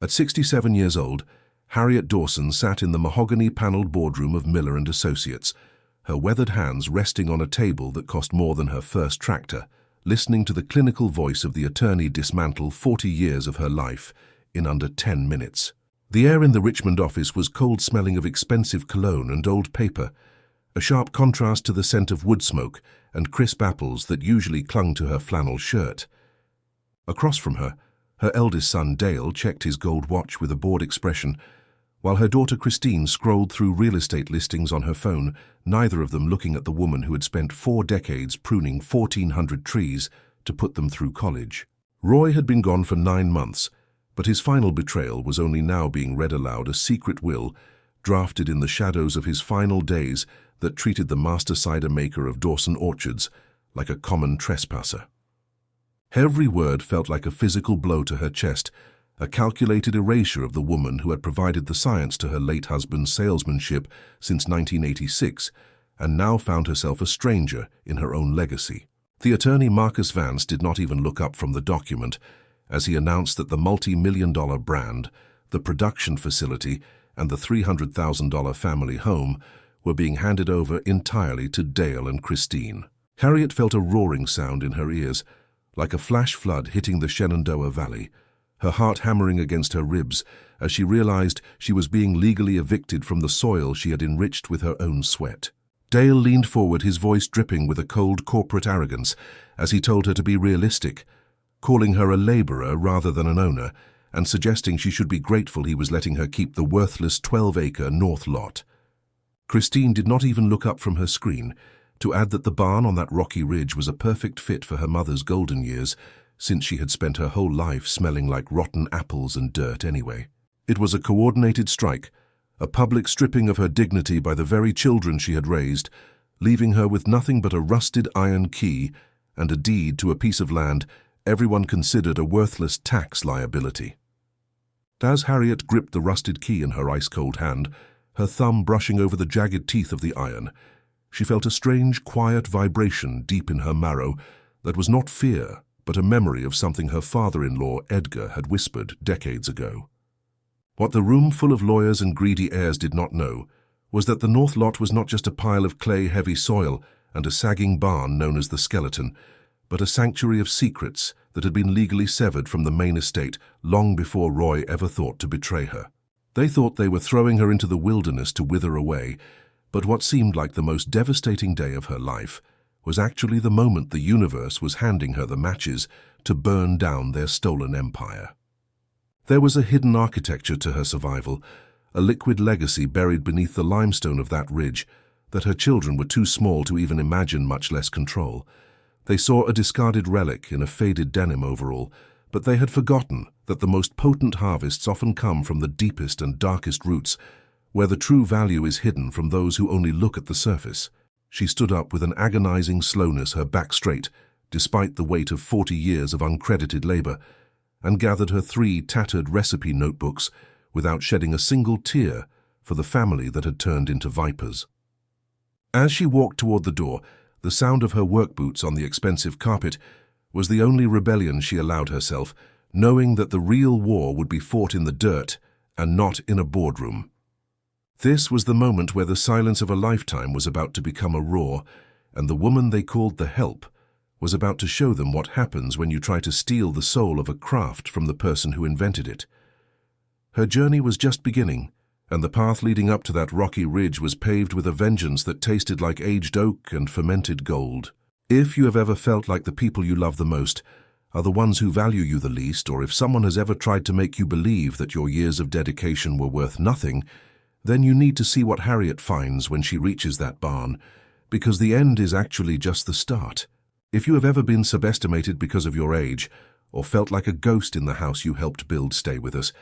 At 67 years old, Harriet Dawson sat in the mahogany-paneled boardroom of Miller and Associates, her weathered hands resting on a table that cost more than her first tractor, listening to the clinical voice of the attorney dismantle 40 years of her life in under 10 minutes. The air in the Richmond office was cold-smelling of expensive cologne and old paper, a sharp contrast to the scent of wood smoke and crisp apples that usually clung to her flannel shirt. Across from her, her eldest son Dale checked his gold watch with a bored expression, while her daughter Christine scrolled through real estate listings on her phone, neither of them looking at the woman who had spent 4 decades pruning 1,400 trees to put them through college. Roy had been gone for 9 months, but his final betrayal was only now being read aloud, a secret will, drafted in the shadows of his final days, that treated the master cider maker of Dawson Orchards like a common trespasser. Every word felt like a physical blow to her chest, a calculated erasure of the woman who had provided the science to her late husband's salesmanship since 1986, and now found herself a stranger in her own legacy. The attorney Marcus Vance did not even look up from the document as he announced that the multi-million-dollar brand, the production facility, and the $300,000 family home were being handed over entirely to Dale and Christine. Harriet felt a roaring sound in her ears, like a flash flood hitting the Shenandoah Valley, her heart hammering against her ribs as she realized she was being legally evicted from the soil she had enriched with her own sweat. Dale leaned forward, his voice dripping with a cold corporate arrogance, as he told her to be realistic, calling her a laborer rather than an owner, and suggesting she should be grateful he was letting her keep the worthless 12-acre north lot. Christine did not even look up from her screen to add that the barn on that rocky ridge was a perfect fit for her mother's golden years, since she had spent her whole life smelling like rotten apples and dirt anyway. It was a coordinated strike, a public stripping of her dignity by the very children she had raised, leaving her with nothing but a rusted iron key and a deed to a piece of land everyone considered a worthless tax liability. As Harriet gripped the rusted key in her ice-cold hand, her thumb brushing over the jagged teeth of the iron, she felt a strange, quiet vibration deep in her marrow that was not fear, but a memory of something her father-in-law, Edgar, had whispered decades ago. What the room full of lawyers and greedy heirs did not know was that the north lot was not just a pile of clay-heavy soil and a sagging barn known as the Skeleton, but a sanctuary of secrets that had been legally severed from the main estate long before Roy ever thought to betray her. They thought they were throwing her into the wilderness to wither away, but what seemed like the most devastating day of her life was actually the moment the universe was handing her the matches to burn down their stolen empire. There was a hidden architecture to her survival, a liquid legacy buried beneath the limestone of that ridge that her children were too small to even imagine, much less control. They saw a discarded relic in a faded denim overall, but they had forgotten that the most potent harvests often come from the deepest and darkest roots, where the true value is hidden from those who only look at the surface. She stood up with an agonizing slowness, her back straight, despite the weight of 40 years of uncredited labor, and gathered her 3 tattered recipe notebooks without shedding a single tear for the family that had turned into vipers. As she walked toward the door, the sound of her work boots on the expensive carpet was the only rebellion she allowed herself, knowing that the real war would be fought in the dirt and not in a boardroom. This was the moment where the silence of a lifetime was about to become a roar, and the woman they called the Help was about to show them what happens when you try to steal the soul of a craft from the person who invented it. Her journey was just beginning, and the path leading up to that rocky ridge was paved with a vengeance that tasted like aged oak and fermented gold. If you have ever felt like the people you love the most are the ones who value you the least, or if someone has ever tried to make you believe that your years of dedication were worth nothing, then you need to see what Harriet finds when she reaches that barn, because the end is actually just the start. If you have ever been subestimated because of your age, or felt like a ghost in the house you helped build, stay with us,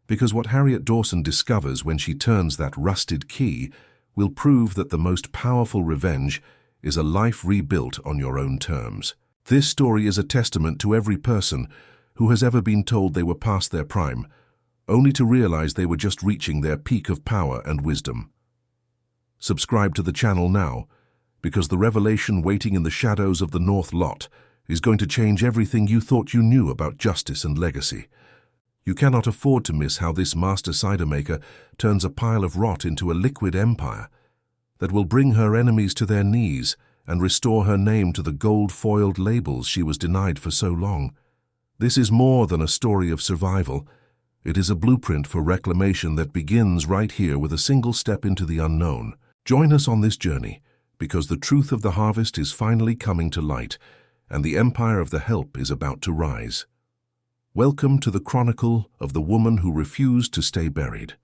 because what Harriet Dawson discovers when she turns that rusted key will prove that the most powerful revenge is a life rebuilt on your own terms. This story is a testament to every person who has ever been told they were past their prime, only to realize they were just reaching their peak of power and wisdom. Subscribe to the channel now, because the revelation waiting in the shadows of the North Lot is going to change everything you thought you knew about justice and legacy. You cannot afford to miss how this master cider maker turns a pile of rot into a liquid empire that will bring her enemies to their knees and restore her name to the gold-foiled labels she was denied for so long. This is more than a story of survival. It is a blueprint for reclamation that begins right here with a single step into the unknown. Join us on this journey, because the truth of the harvest is finally coming to light, and the empire of the help is about to rise. Welcome to the chronicle of the woman who refused to stay buried.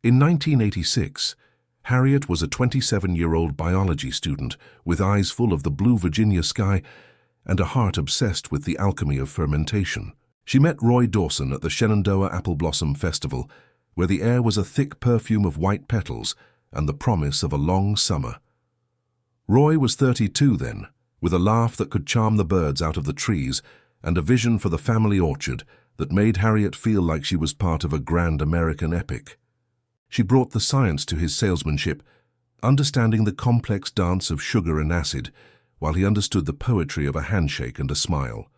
In 1986, Harriet was a 27-year-old biology student with eyes full of the blue Virginia sky and a heart obsessed with the alchemy of fermentation. She met Roy Dawson at the Shenandoah Apple Blossom Festival, where the air was a thick perfume of white petals and the promise of a long summer. Roy was 32 then, with a laugh that could charm the birds out of the trees and a vision for the family orchard that made Harriet feel like she was part of a grand American epic. She brought the science to his salesmanship, understanding the complex dance of sugar and acid, while he understood the poetry of a handshake and a smile.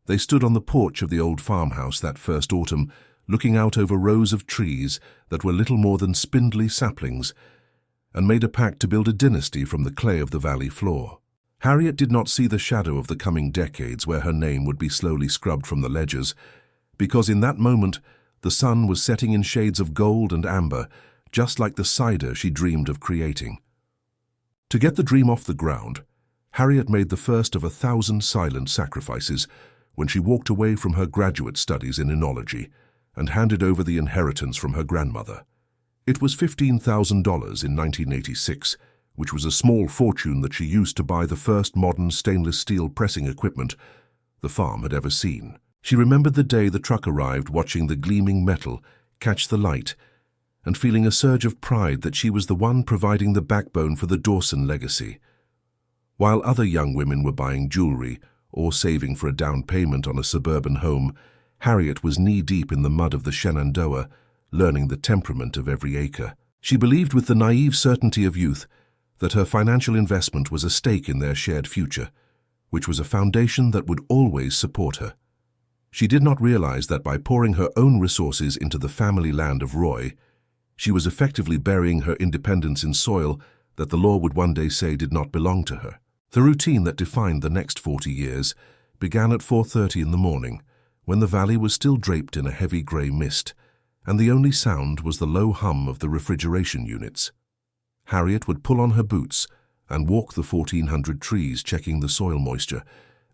They stood on the porch of the old farmhouse that first autumn, looking out over rows of trees that were little more than spindly saplings, and made a pact to build a dynasty from the clay of the valley floor. Harriet did not see the shadow of the coming decades where her name would be slowly scrubbed from the ledgers, because in that moment the sun was setting in shades of gold and amber, just like the cider she dreamed of creating. To get the dream off the ground, Harriet made the first of 1,000 silent sacrifices when she walked away from her graduate studies in enology and handed over the inheritance from her grandmother. It was $15,000 in 1986, which was a small fortune that she used to buy the first modern stainless steel pressing equipment the farm had ever seen. She remembered the day the truck arrived, watching the gleaming metal catch the light and feeling a surge of pride that she was the one providing the backbone for the Dawson legacy. While other young women were buying jewelry or saving for a down payment on a suburban home, Harriet was knee-deep in the mud of the Shenandoah, learning the temperament of every acre. She believed with the naive certainty of youth that her financial investment was a stake in their shared future, which was a foundation that would always support her. She did not realize that by pouring her own resources into the family land of Roy, she was effectively burying her independence in soil that the law would one day say did not belong to her. The routine that defined the next 40 years began at 4:30 in the morning, when the valley was still draped in a heavy grey mist, and the only sound was the low hum of the refrigeration units. Harriet would pull on her boots and walk the 1,400 trees, checking the soil moisture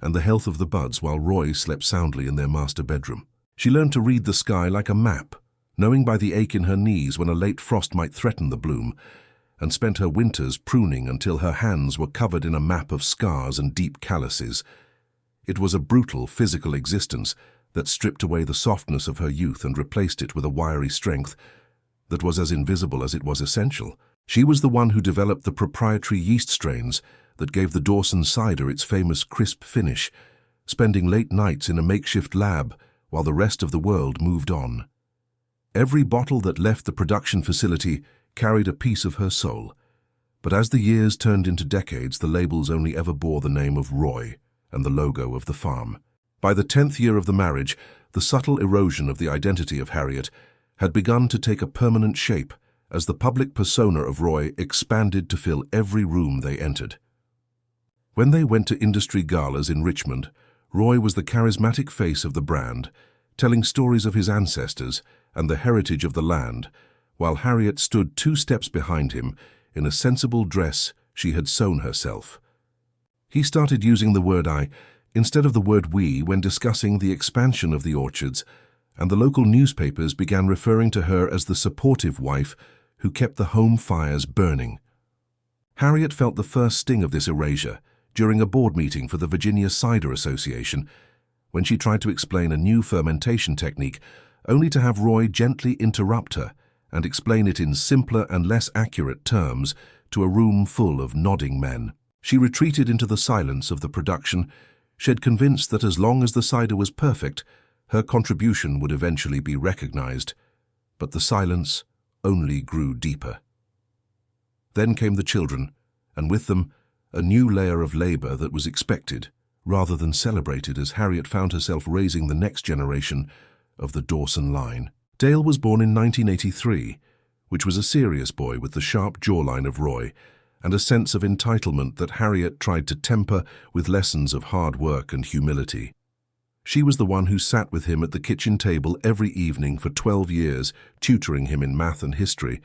and the health of the buds while Roy slept soundly in their master bedroom. She learned to read the sky like a map, knowing by the ache in her knees when a late frost might threaten the bloom, and spent her winters pruning until her hands were covered in a map of scars and deep calluses. It was a brutal physical existence that stripped away the softness of her youth and replaced it with a wiry strength that was as invisible as it was essential. She was the one who developed the proprietary yeast strains that gave the Dawson cider its famous crisp finish, spending late nights in a makeshift lab while the rest of the world moved on. Every bottle that left the production facility carried a piece of her soul, but as the years turned into decades, the labels only ever bore the name of Roy and the logo of the farm. By the 10th year of the marriage, the subtle erosion of the identity of Harriet had begun to take a permanent shape as the public persona of Roy expanded to fill every room they entered. When they went to industry galas in Richmond, Roy was the charismatic face of the brand, telling stories of his ancestors and the heritage of the land, while Harriet stood 2 steps behind him in a sensible dress she had sewn herself. He started using the word I instead of the word we when discussing the expansion of the orchards, and the local newspapers began referring to her as the supportive wife who kept the home fires burning. Harriet felt the first sting of this erasure during a board meeting for the Virginia Cider Association, when she tried to explain a new fermentation technique, only to have Roy gently interrupt her and explain it in simpler and less accurate terms to a room full of nodding men. She retreated into the silence of the production, shed convinced that as long as the cider was perfect, her contribution would eventually be recognized. But the silence only grew deeper. Then came the children, and with them a new layer of labor that was expected rather than celebrated, as Harriet found herself raising the next generation of the Dawson line. Dale was born in 1983, which was a serious boy with the sharp jawline of Roy and a sense of entitlement that Harriet tried to temper with lessons of hard work and humility. She was the one who sat with him at the kitchen table every evening for 12 years, tutoring him in math and history,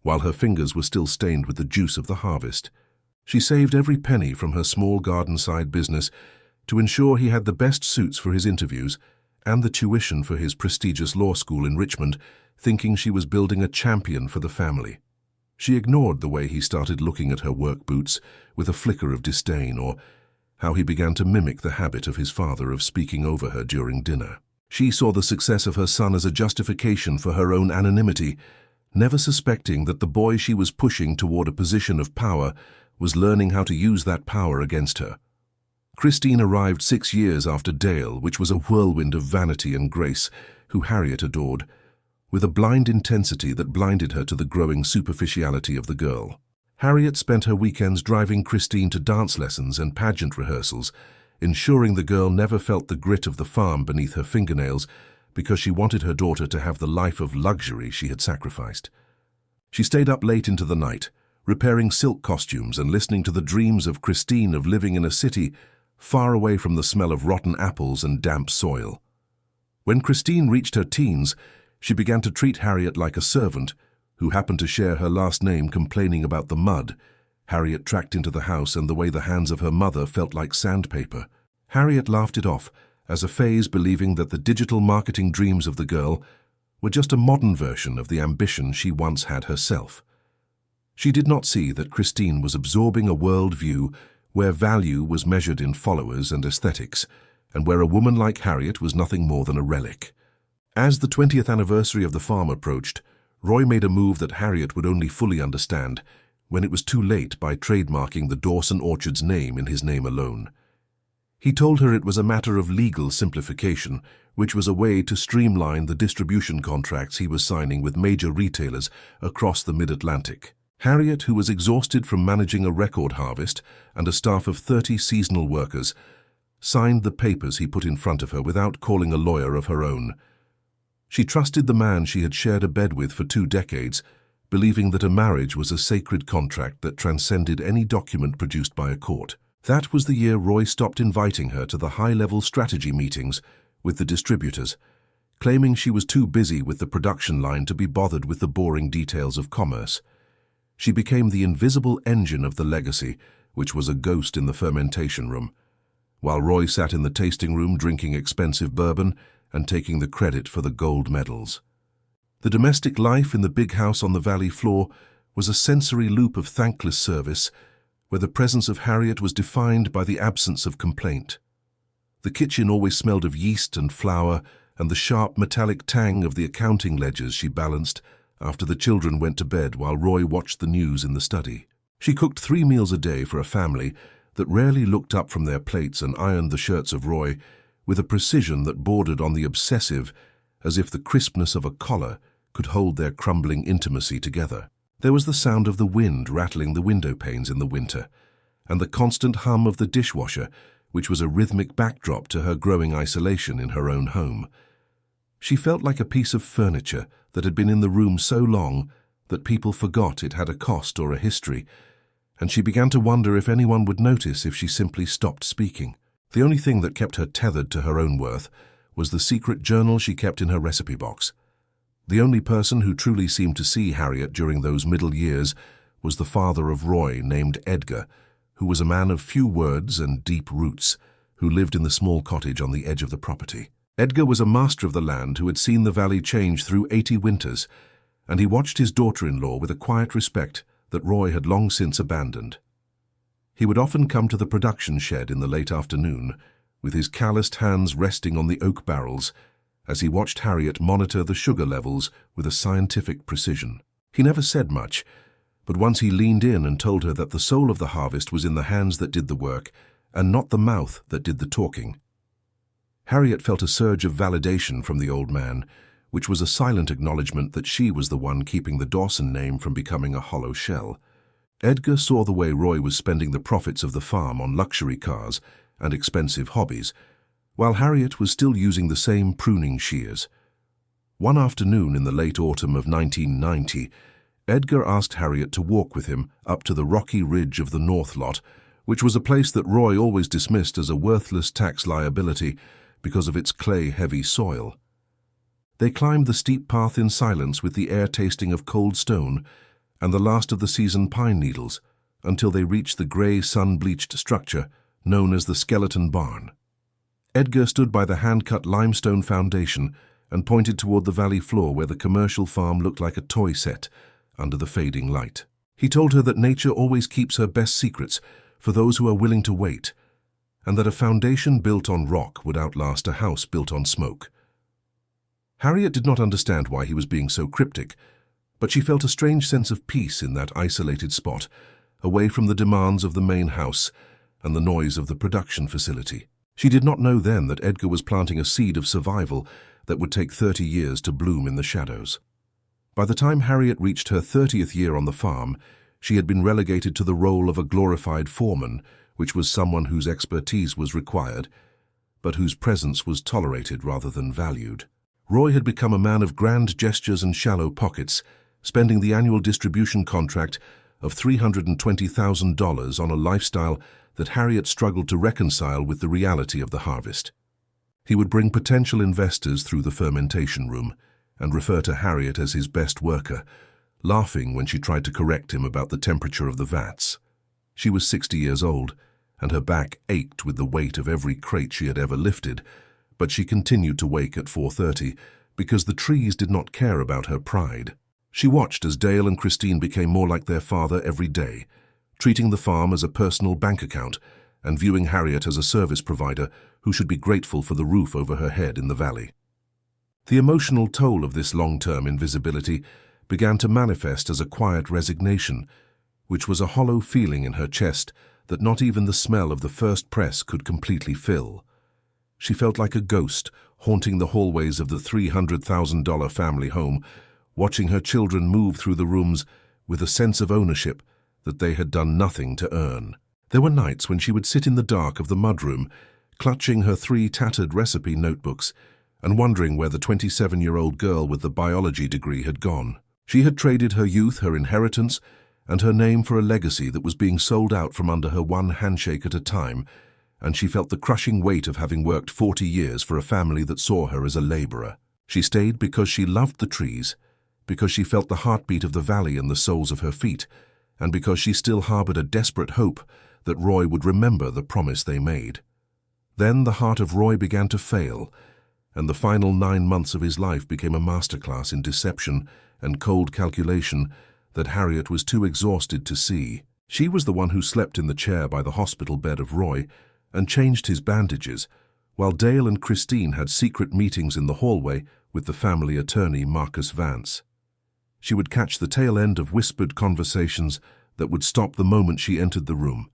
while her fingers were still stained with the juice of the harvest. She saved every penny from her small garden-side business to ensure he had the best suits for his interviews and the tuition for his prestigious law school in Richmond, thinking she was building a champion for the family. She ignored the way he started looking at her work boots with a flicker of disdain, or how he began to mimic the habit of his father of speaking over her during dinner. She saw the success of her son as a justification for her own anonymity, never suspecting that the boy she was pushing toward a position of power was learning how to use that power against her. Christine arrived 6 years after Dale, which was a whirlwind of vanity and grace, who Harriet adored, with a blind intensity that blinded her to the growing superficiality of the girl. Harriet spent her weekends driving Christine to dance lessons and pageant rehearsals, ensuring the girl never felt the grit of the farm beneath her fingernails because she wanted her daughter to have the life of luxury she had sacrificed. She stayed up late into the night, repairing silk costumes and listening to the dreams of Christine of living in a city far away from the smell of rotten apples and damp soil. When Christine reached her teens, she began to treat Harriet like a servant, who happened to share her last name, complaining about the mud Harriet tracked into the house and the way the hands of her mother felt like sandpaper. Harriet laughed it off as a phase, believing that the digital marketing dreams of the girl were just a modern version of the ambition she once had herself. She did not see that Christine was absorbing a worldview where value was measured in followers and aesthetics, and where a woman like Harriet was nothing more than a relic. As the 20th anniversary of the farm approached, Roy made a move that Harriet would only fully understand when it was too late by trademarking the Dawson Orchard's name in his name alone. He told her it was a matter of legal simplification, which was a way to streamline the distribution contracts he was signing with major retailers across the mid-Atlantic. Harriet, who was exhausted from managing a record harvest and a staff of 30 seasonal workers, signed the papers he put in front of her without calling a lawyer of her own. She trusted the man she had shared a bed with for 2 decades, believing that a marriage was a sacred contract that transcended any document produced by a court. That was the year Roy stopped inviting her to the high-level strategy meetings with the distributors, claiming she was too busy with the production line to be bothered with the boring details of commerce. She became the invisible engine of the legacy, which was a ghost in the fermentation room, while Roy sat in the tasting room drinking expensive bourbon and taking the credit for the gold medals. The domestic life in the big house on the valley floor was a sensory loop of thankless service, where the presence of Harriet was defined by the absence of complaint. The kitchen always smelled of yeast and flour and the sharp metallic tang of the accounting ledgers she balanced after the children went to bed while Roy watched the news in the study. She cooked 3 meals a day for a family that rarely looked up from their plates and ironed the shirts of Roy with a precision that bordered on the obsessive, as if the crispness of a collar could hold their crumbling intimacy together. There was the sound of the wind rattling the window panes in the winter, and the constant hum of the dishwasher, which was a rhythmic backdrop to her growing isolation in her own home. She felt like a piece of furniture that had been in the room so long that people forgot it had a cost or a history, and she began to wonder if anyone would notice if she simply stopped speaking. The only thing that kept her tethered to her own worth was the secret journal she kept in her recipe box. The only person who truly seemed to see Harriet during those middle years was the father of Roy, named Edgar, who was a man of few words and deep roots, who lived in the small cottage on the edge of the property. Edgar was a master of the land who had seen the valley change through 80 winters, and he watched his daughter-in-law with a quiet respect that Roy had long since abandoned. He would often come to the production shed in the late afternoon, with his calloused hands resting on the oak barrels, as he watched Harriet monitor the sugar levels with a scientific precision. He never said much, but once he leaned in and told her that the soul of the harvest was in the hands that did the work, and not the mouth that did the talking. Harriet felt a surge of validation from the old man, which was a silent acknowledgement that she was the one keeping the Dawson name from becoming a hollow shell. Edgar saw the way Roy was spending the profits of the farm on luxury cars and expensive hobbies, while Harriet was still using the same pruning shears, One afternoon in the late autumn of 1990, Edgar asked Harriet to walk with him up to the rocky ridge of the North Lot, which was a place that Roy always dismissed as a worthless tax liability because of its clay-heavy soil. They climbed the steep path in silence with the air tasting of cold stone and the last of the season pine needles until they reached the grey, sun-bleached structure known as the Skeleton Barn. Edgar stood by the hand-cut limestone foundation and pointed toward the valley floor where the commercial farm looked like a toy set under the fading light. He told her that nature always keeps her best secrets for those who are willing to wait, and that a foundation built on rock would outlast a house built on smoke. Harriet did not understand why he was being so cryptic, but she felt a strange sense of peace in that isolated spot, away from the demands of the main house and the noise of the production facility. She did not know then that Edgar was planting a seed of survival that would take 30 years to bloom in the shadows. By the time Harriet reached her 30th year on the farm, she had been relegated to the role of a glorified foreman, which was someone whose expertise was required, but whose presence was tolerated rather than valued. Roy had become a man of grand gestures and shallow pockets, spending the annual distribution contract of $320,000 on a lifestyle that Harriet struggled to reconcile with the reality of the harvest. He would bring potential investors through the fermentation room and refer to Harriet as his best worker, laughing when she tried to correct him about the temperature of the vats. She was 60 years old, and her back ached with the weight of every crate she had ever lifted, but she continued to wake at 4:30 because the trees did not care about her pride. She watched as Dale and Christine became more like their father every day, treating the farm as a personal bank account and viewing Harriet as a service provider who should be grateful for the roof over her head in the valley. The emotional toll of this long-term invisibility began to manifest as a quiet resignation, which was a hollow feeling in her chest that not even the smell of the first press could completely fill. She felt like a ghost haunting the hallways of the $300,000 family home, watching her children move through the rooms with a sense of ownership that they had done nothing to earn. There were nights when she would sit in the dark of the mudroom, clutching her 3 tattered recipe notebooks and wondering where the 27-year-old girl with the biology degree had gone. She had traded her youth, her inheritance, and her name for a legacy that was being sold out from under her one handshake at a time, and she felt the crushing weight of having worked 40 years for a family that saw her as a laborer. She stayed because she loved the trees, because she felt the heartbeat of the valley in the soles of her feet, and because she still harbored a desperate hope that Roy would remember the promise they made. Then the heart of Roy began to fail, and the final 9 months of his life became a masterclass in deception and cold calculation that Harriet was too exhausted to see. She was the one who slept in the chair by the hospital bed of Roy and changed his bandages, while Dale and Christine had secret meetings in the hallway with the family attorney Marcus Vance. She would catch the tail end of whispered conversations that would stop the moment she entered the room,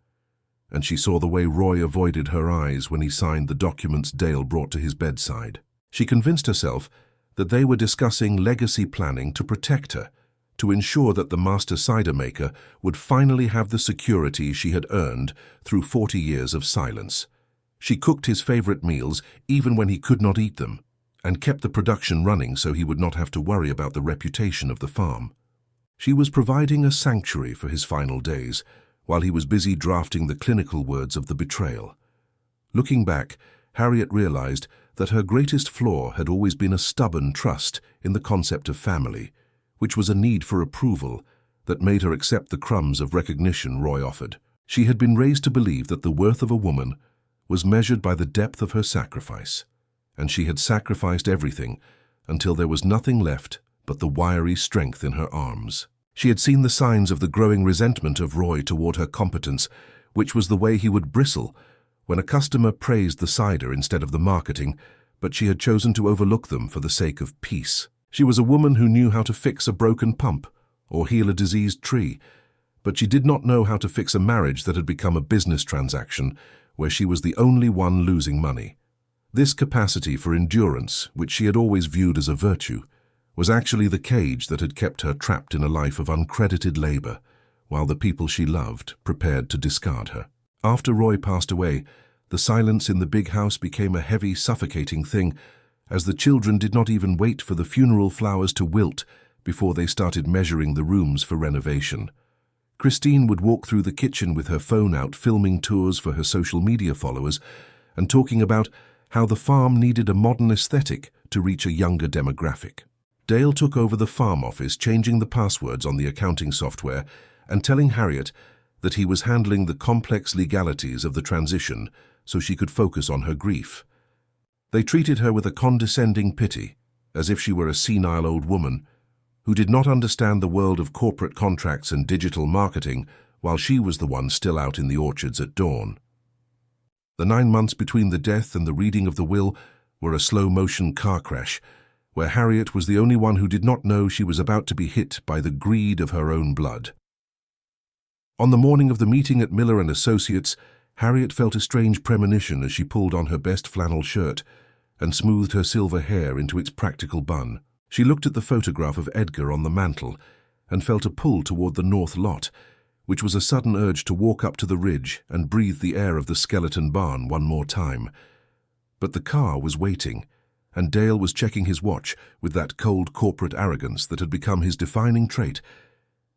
and she saw the way Roy avoided her eyes when he signed the documents Dale brought to his bedside. She convinced herself that they were discussing legacy planning to protect her, to ensure that the master cider maker would finally have the security she had earned through 40 years of silence. She cooked his favorite meals even when he could not eat them, and kept the production running so he would not have to worry about the reputation of the farm. She was providing a sanctuary for his final days, while he was busy drafting the clinical words of the betrayal. Looking back, Harriet realized that her greatest flaw had always been a stubborn trust in the concept of family, which was a need for approval that made her accept the crumbs of recognition Roy offered. She had been raised to believe that the worth of a woman was measured by the depth of her sacrifice, and she had sacrificed everything until there was nothing left but the wiry strength in her arms. She had seen the signs of the growing resentment of Roy toward her competence, which was the way he would bristle when a customer praised the cider instead of the marketing, but she had chosen to overlook them for the sake of peace. She was a woman who knew how to fix a broken pump or heal a diseased tree, but she did not know how to fix a marriage that had become a business transaction where she was the only one losing money. This capacity for endurance, which she had always viewed as a virtue, was actually the cage that had kept her trapped in a life of uncredited labor, while the people she loved prepared to discard her. After Roy passed away, the silence in the big house became a heavy, suffocating thing, as the children did not even wait for the funeral flowers to wilt before they started measuring the rooms for renovation. Christine would walk through the kitchen with her phone out, filming tours for her social media followers and talking about how the farm needed a modern aesthetic to reach a younger demographic. Dale took over the farm office, changing the passwords on the accounting software and telling Harriet that he was handling the complex legalities of the transition so she could focus on her grief. They treated her with a condescending pity, as if she were a senile old woman who did not understand the world of corporate contracts and digital marketing, while she was the one still out in the orchards at dawn. The 9 months between the death and the reading of the will were a slow-motion car crash, where Harriet was the only one who did not know she was about to be hit by the greed of her own blood. On the morning of the meeting at Miller & Associates, Harriet felt a strange premonition as she pulled on her best flannel shirt and smoothed her silver hair into its practical bun. She looked at the photograph of Edgar on the mantel and felt a pull toward the north lot, which was a sudden urge to walk up to the ridge and breathe the air of the skeleton barn one more time. But the car was waiting, and Dale was checking his watch with that cold corporate arrogance that had become his defining trait,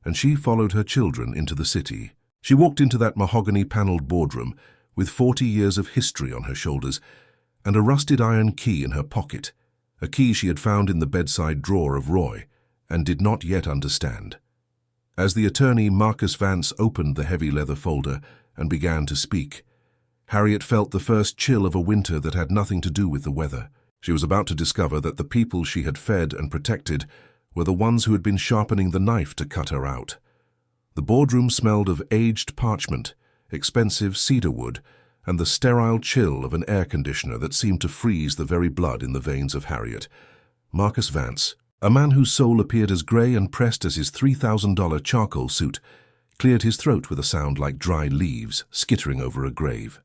and she followed her children into the city. She walked into that mahogany-paneled boardroom with 40 years of history on her shoulders and a rusted iron key in her pocket, a key she had found in the bedside drawer of Roy and did not yet understand. As the attorney Marcus Vance opened the heavy leather folder and began to speak, Harriet felt the first chill of a winter that had nothing to do with the weather. She was about to discover that the people she had fed and protected were the ones who had been sharpening the knife to cut her out. The boardroom smelled of aged parchment, expensive cedar wood, and the sterile chill of an air conditioner that seemed to freeze the very blood in the veins of Harriet. Marcus Vance, a man whose soul appeared as grey and pressed as his $3,000 charcoal suit, cleared his throat with a sound like dry leaves skittering over a grave.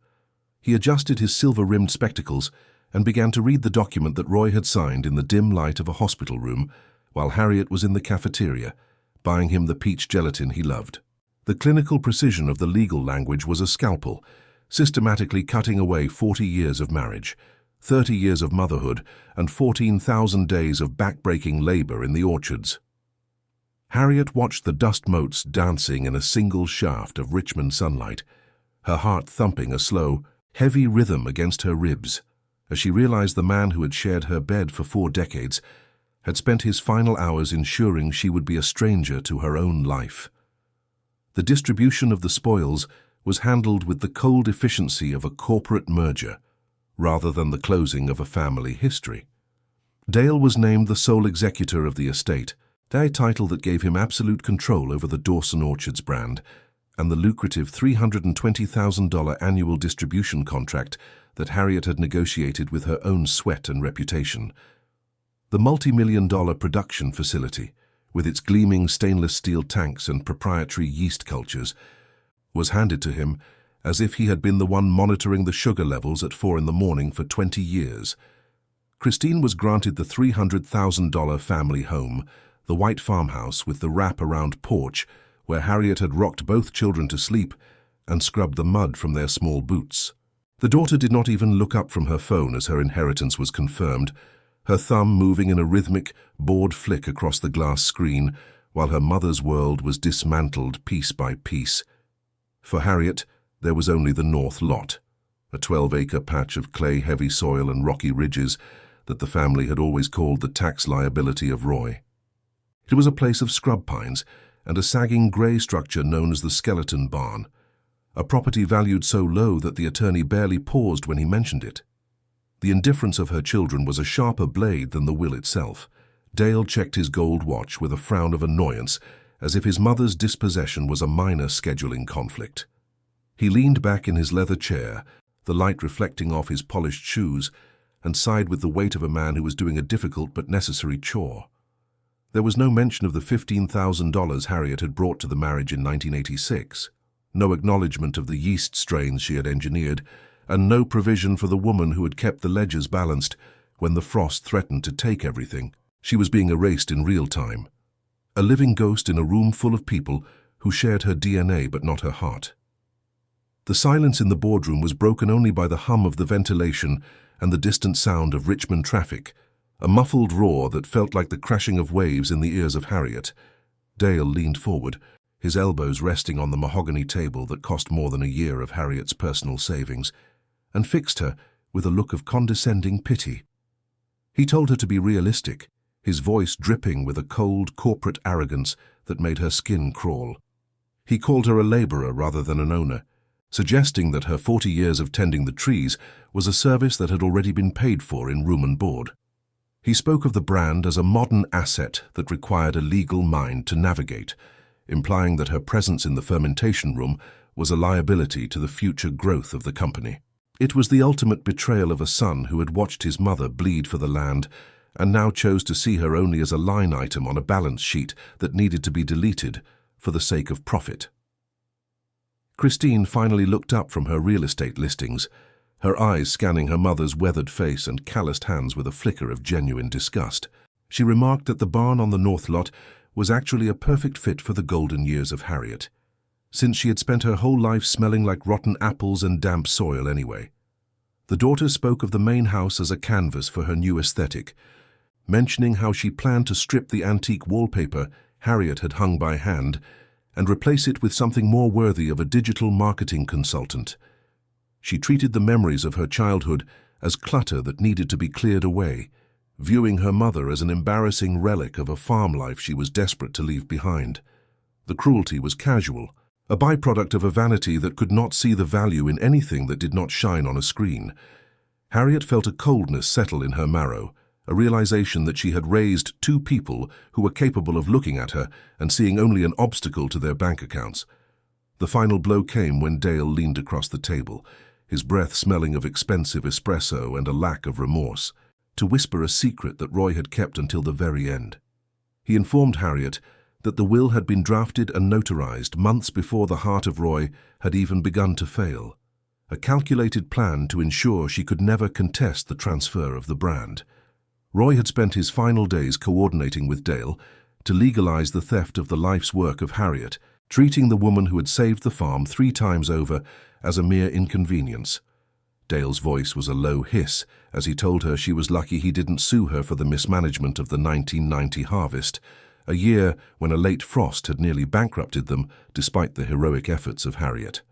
He adjusted his silver-rimmed spectacles and began to read the document that Roy had signed in the dim light of a hospital room while Harriet was in the cafeteria, buying him the peach gelatin he loved. The clinical precision of the legal language was a scalpel, systematically cutting away 40 years of marriage, 30 years of motherhood, and 14,000 days of back-breaking labor in the orchards. Harriet watched the dust motes dancing in a single shaft of Richmond sunlight, her heart thumping a slow, heavy rhythm against her ribs, as she realized the man who had shared her bed for 4 decades had spent his final hours ensuring she would be a stranger to her own life. The distribution of the spoils was handled with the cold efficiency of a corporate merger, rather than the closing of a family history. Dale was named the sole executor of the estate, a title that gave him absolute control over the Dawson Orchards brand and the lucrative $320,000 annual distribution contract that Harriet had negotiated with her own sweat and reputation. The multi-million-dollar production facility, with its gleaming stainless steel tanks and proprietary yeast cultures, was handed to him as if he had been the one monitoring the sugar levels at 4 in the morning for 20 years. Christine was granted the $300,000 family home, the white farmhouse with the wrap-around porch where Harriet had rocked both children to sleep and scrubbed the mud from their small boots. The daughter did not even look up from her phone as her inheritance was confirmed, her thumb moving in a rhythmic, bored flick across the glass screen while her mother's world was dismantled piece by piece. For Harriet, there was only the north lot, a 12-acre patch of clay-heavy soil and rocky ridges that the family had always called the tax liability of Roy. It was a place of scrub pines and a sagging grey structure known as the skeleton barn, a property valued so low that the attorney barely paused when he mentioned it. The indifference of her children was a sharper blade than the will itself. Dale checked his gold watch with a frown of annoyance, as if his mother's dispossession was a minor scheduling conflict. He leaned back in his leather chair, the light reflecting off his polished shoes, and sighed with the weight of a man who was doing a difficult but necessary chore. There was no mention of the $15,000 Harriet had brought to the marriage in 1986, no acknowledgement of the yeast strains she had engineered, and no provision for the woman who had kept the ledgers balanced when the frost threatened to take everything. She was being erased in real time, a living ghost in a room full of people who shared her DNA but not her heart. The silence in the boardroom was broken only by the hum of the ventilation and the distant sound of Richmond traffic, a muffled roar that felt like the crashing of waves in the ears of Harriet. Dale leaned forward, his elbows resting on the mahogany table that cost more than a year of Harriet's personal savings, and fixed her with a look of condescending pity. He told her to be realistic, his voice dripping with a cold corporate arrogance that made her skin crawl. He called her a laborer rather than an owner, suggesting that her 40 years of tending the trees was a service that had already been paid for in room and board. He spoke of the brand as a modern asset that required a legal mind to navigate, implying that her presence in the fermentation room was a liability to the future growth of the company. It was the ultimate betrayal of a son who had watched his mother bleed for the land and now chose to see her only as a line item on a balance sheet that needed to be deleted for the sake of profit. Christine finally looked up from her real estate listings, her eyes scanning her mother's weathered face and calloused hands with a flicker of genuine disgust. She remarked that the barn on the north lot was actually a perfect fit for the golden years of Harriet, since she had spent her whole life smelling like rotten apples and damp soil anyway. The daughter spoke of the main house as a canvas for her new aesthetic, mentioning how she planned to strip the antique wallpaper Harriet had hung by hand and replace it with something more worthy of a digital marketing consultant. She treated the memories of her childhood as clutter that needed to be cleared away, viewing her mother as an embarrassing relic of a farm life she was desperate to leave behind. The cruelty was casual, a byproduct of a vanity that could not see the value in anything that did not shine on a screen. Harriet felt a coldness settle in her marrow, a realization that she had raised two people who were capable of looking at her and seeing only an obstacle to their bank accounts. The final blow came when Dale leaned across the table, his breath smelling of expensive espresso and a lack of remorse, to whisper a secret that Roy had kept until the very end. He informed Harriet that the will had been drafted and notarized months before the heart of Roy had even begun to fail, a calculated plan to ensure she could never contest the transfer of the brand. Roy had spent his final days coordinating with Dale to legalize the theft of the life's work of Harriet, treating the woman who had saved the farm 3 times over as a mere inconvenience. Dale's voice was a low hiss as he told her she was lucky he didn't sue her for the mismanagement of the 1990 harvest, a year when a late frost had nearly bankrupted them despite the heroic efforts of Harriet.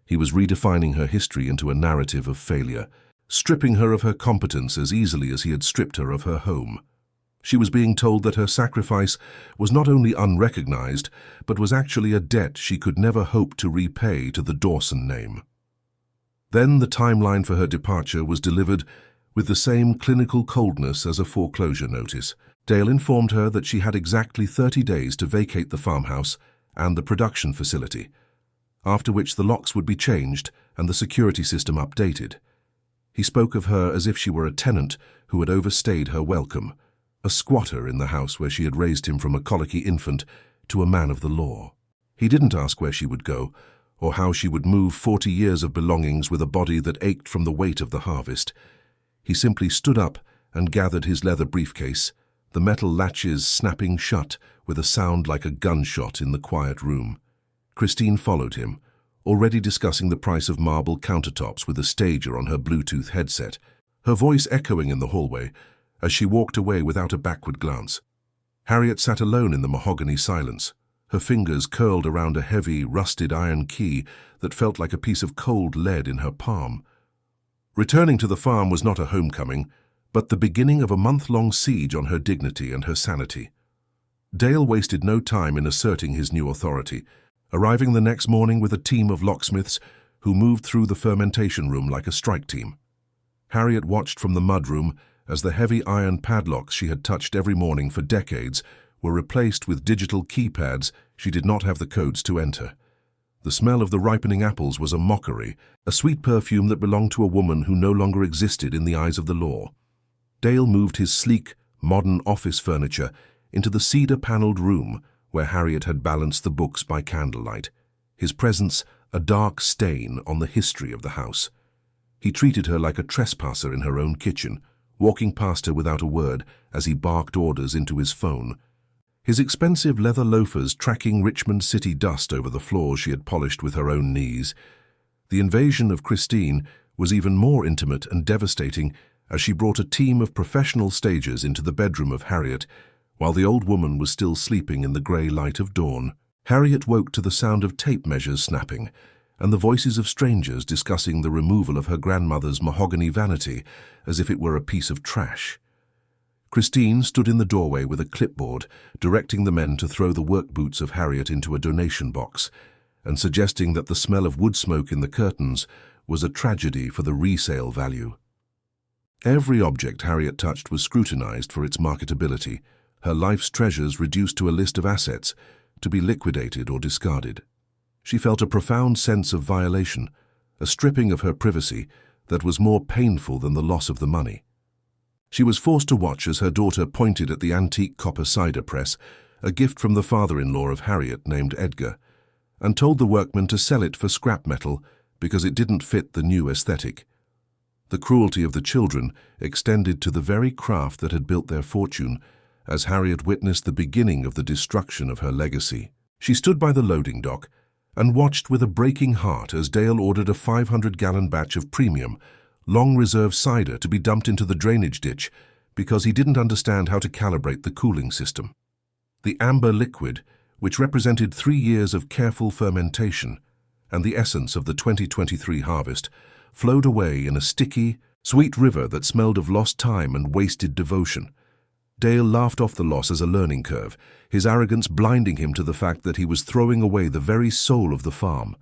He was redefining her history into a narrative of failure, stripping her of her competence as easily as he had stripped her of her home. She was being told that her sacrifice was not only unrecognized, but was actually a debt she could never hope to repay to the Dawson name. Then the timeline for her departure was delivered with the same clinical coldness as a foreclosure notice. Dale informed her that she had exactly 30 days to vacate the farmhouse and the production facility, after which the locks would be changed and the security system updated. He spoke of her as if she were a tenant who had overstayed her welcome, a squatter in the house where she had raised him from a colicky infant to a man of the law. He didn't ask where she would go, or how she would move 40 years of belongings with a body that ached from the weight of the harvest. He simply stood up and gathered his leather briefcase, the metal latches snapping shut with a sound like a gunshot in the quiet room. Christine followed him, already discussing the price of marble countertops with a stager on her Bluetooth headset, her voice echoing in the hallway as she walked away without a backward glance. Harriet sat alone in the mahogany silence, her fingers curled around a heavy, rusted iron key that felt like a piece of cold lead in her palm. Returning to the farm was not a homecoming, but the beginning of a month-long siege on her dignity and her sanity. Dale wasted no time in asserting his new authority, arriving the next morning with a team of locksmiths who moved through the fermentation room like a strike team. Harriet watched from the mudroom as the heavy iron padlocks she had touched every morning for decades were replaced with digital keypads she did not have the codes to enter. The smell of the ripening apples was a mockery, a sweet perfume that belonged to a woman who no longer existed in the eyes of the law. Dale moved his sleek, modern office furniture into the cedar-paneled room where Harriet had balanced the books by candlelight, his presence a dark stain on the history of the house. He treated her like a trespasser in her own kitchen, walking past her without a word as he barked orders into his phone. His expensive leather loafers tracking Richmond city dust over the floors she had polished with her own knees. The invasion of Christine was even more intimate and devastating as she brought a team of professional stagers into the bedroom of Harriet while the old woman was still sleeping in the grey light of dawn. Harriet woke to the sound of tape measures snapping and the voices of strangers discussing the removal of her grandmother's mahogany vanity as if it were a piece of trash. Christine stood in the doorway with a clipboard, directing the men to throw the work boots of Harriet into a donation box, and suggesting that the smell of wood smoke in the curtains was a tragedy for the resale value. Every object Harriet touched was scrutinized for its marketability, her life's treasures reduced to a list of assets, to be liquidated or discarded. She felt a profound sense of violation, a stripping of her privacy that was more painful than the loss of the money. She was forced to watch as her daughter pointed at the antique copper cider press, a gift from the father-in-law of Harriet named Edgar, and told the workmen to sell it for scrap metal because it didn't fit the new aesthetic. The cruelty of the children extended to the very craft that had built their fortune, as Harriet witnessed the beginning of the destruction of her legacy. She stood by the loading dock and watched with a breaking heart as Dale ordered a 500-gallon batch of premium, long reserve cider to be dumped into the drainage ditch because he didn't understand how to calibrate the cooling system. The amber liquid, which represented 3 years of careful fermentation and the essence of the 2023 harvest, flowed away in a sticky, sweet river that smelled of lost time and wasted devotion. Dale laughed off the loss as a learning curve, his arrogance blinding him to the fact that he was throwing away the very soul of the farm.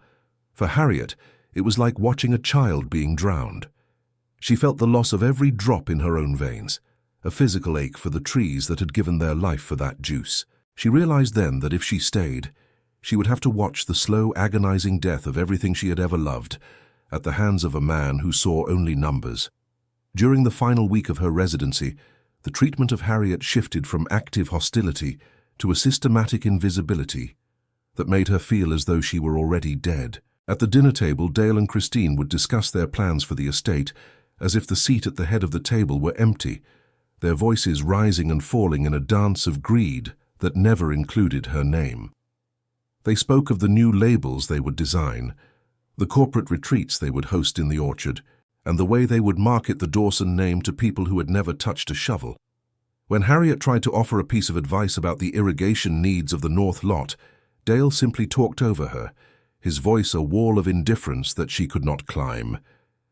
For Harriet, it was like watching a child being drowned. She felt the loss of every drop in her own veins, a physical ache for the trees that had given their life for that juice. She realized then that if she stayed, she would have to watch the slow, agonizing death of everything she had ever loved at the hands of a man who saw only numbers. During the final week of her residency, the treatment of Harriet shifted from active hostility to a systematic invisibility that made her feel as though she were already dead. At the dinner table, Dale and Christine would discuss their plans for the estate as if the seat at the head of the table were empty, their voices rising and falling in a dance of greed that never included her name. They spoke of the new labels they would design, the corporate retreats they would host in the orchard, and the way they would market the Dawson name to people who had never touched a shovel. When Harriet tried to offer a piece of advice about the irrigation needs of the North Lot, Dale simply talked over her, his voice a wall of indifference that she could not climb.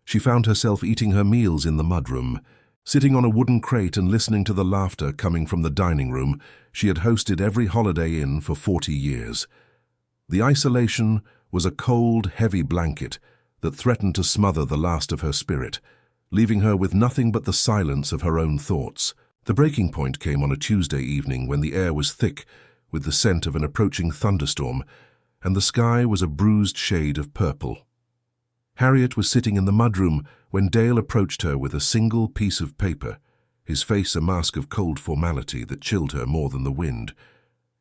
She found herself eating her meals in the mudroom, sitting on a wooden crate and listening to the laughter coming from the dining room she had hosted every holiday in for 40 years. The isolation was a cold, heavy blanket that threatened to smother the last of her spirit, leaving her with nothing but the silence of her own thoughts. The breaking point came on a Tuesday evening when the air was thick with the scent of an approaching thunderstorm, and the sky was a bruised shade of purple. Harriet was sitting in the mudroom when Dale approached her with a single piece of paper, his face a mask of cold formality that chilled her more than the wind.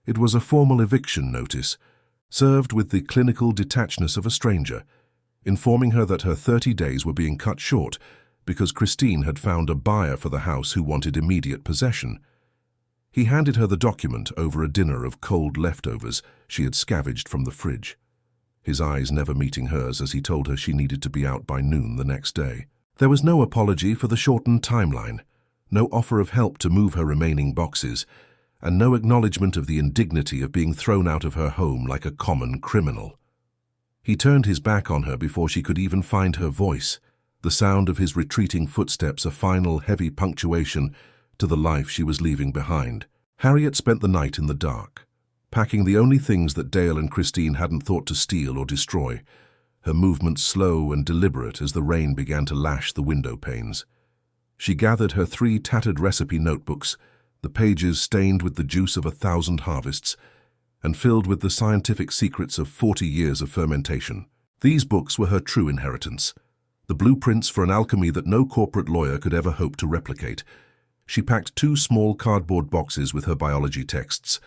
It was a formal eviction notice, served with the clinical detachedness of a stranger, informing her that her 30 days were being cut short because Christine had found a buyer for the house who wanted immediate possession. He handed her the document over a dinner of cold leftovers she had scavenged from the fridge, his eyes never meeting hers as he told her she needed to be out by noon the next day. There was no apology for the shortened timeline, no offer of help to move her remaining boxes, and no acknowledgement of the indignity of being thrown out of her home like a common criminal. He turned his back on her before she could even find her voice, the sound of his retreating footsteps a final heavy punctuation to the life she was leaving behind. Harriet spent the night in the dark, packing the only things that Dale and Christine hadn't thought to steal or destroy, her movements slow and deliberate as the rain began to lash the window panes. She gathered her 3 tattered recipe notebooks, the pages stained with the juice of 1,000 harvests, and filled with the scientific secrets of 40 years of fermentation. These books were her true inheritance, the blueprints for an alchemy that no corporate lawyer could ever hope to replicate. She packed 2 small cardboard boxes with her biology texts,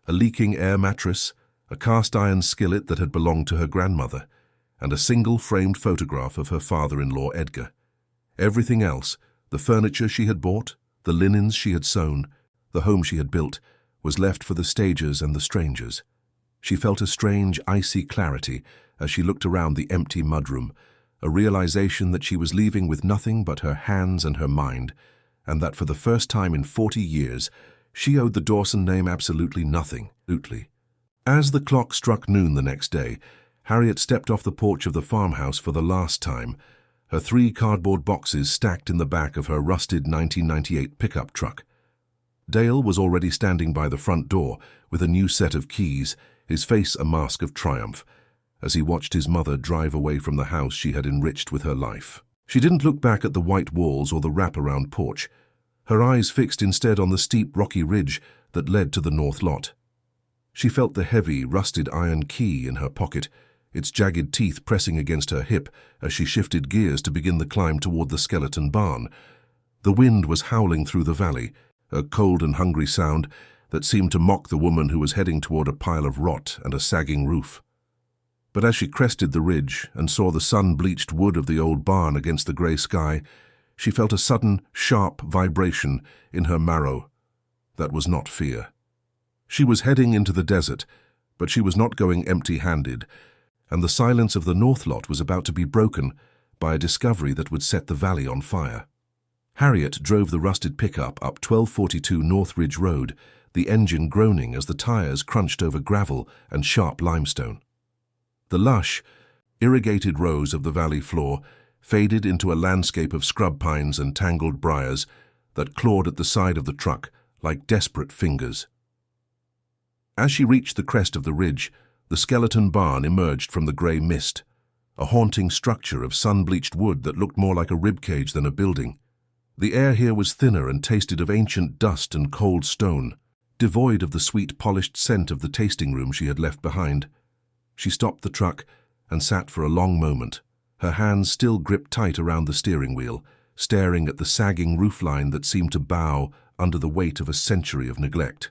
a leaking air mattress, a cast-iron skillet that had belonged to her grandmother, and a single framed photograph of her father-in-law Edgar. Everything else, the furniture she had bought, the linens she had sewn, the home she had built, was left for the stagers and the strangers. She felt a strange, icy clarity as she looked around the empty mudroom, a realization that she was leaving with nothing but her hands and her mind, and that for the first time in 40 years, she owed the Dawson name absolutely nothing. As the clock struck noon the next day, Harriet stepped off the porch of the farmhouse for the last time, her 3 cardboard boxes stacked in the back of her rusted 1998 pickup truck. Dale was already standing by the front door with a new set of keys, his face a mask of triumph, as he watched his mother drive away from the house she had enriched with her life. She didn't look back at the white walls or the wrap-around porch, her eyes fixed instead on the steep rocky ridge that led to the north lot. She felt the heavy, rusted iron key in her pocket, its jagged teeth pressing against her hip as she shifted gears to begin the climb toward the skeleton barn. The wind was howling through the valley, a cold and hungry sound that seemed to mock the woman who was heading toward a pile of rot and a sagging roof. But as she crested the ridge and saw the sun-bleached wood of the old barn against the grey sky, she felt a sudden, sharp vibration in her marrow. That was not fear. She was heading into the desert, but she was not going empty-handed, and the silence of the north lot was about to be broken by a discovery that would set the valley on fire. Harriet drove the rusted pickup up 1242 North Ridge Road, the engine groaning as the tires crunched over gravel and sharp limestone. The lush, irrigated rows of the valley floor faded into a landscape of scrub pines and tangled briars that clawed at the side of the truck like desperate fingers. As she reached the crest of the ridge, the skeleton barn emerged from the grey mist, a haunting structure of sun-bleached wood that looked more like a ribcage than a building. The air here was thinner and tasted of ancient dust and cold stone, devoid of the sweet polished scent of the tasting room she had left behind. She stopped the truck and sat for a long moment, her hands still gripped tight around the steering wheel, staring at the sagging roofline that seemed to bow under the weight of a century of neglect.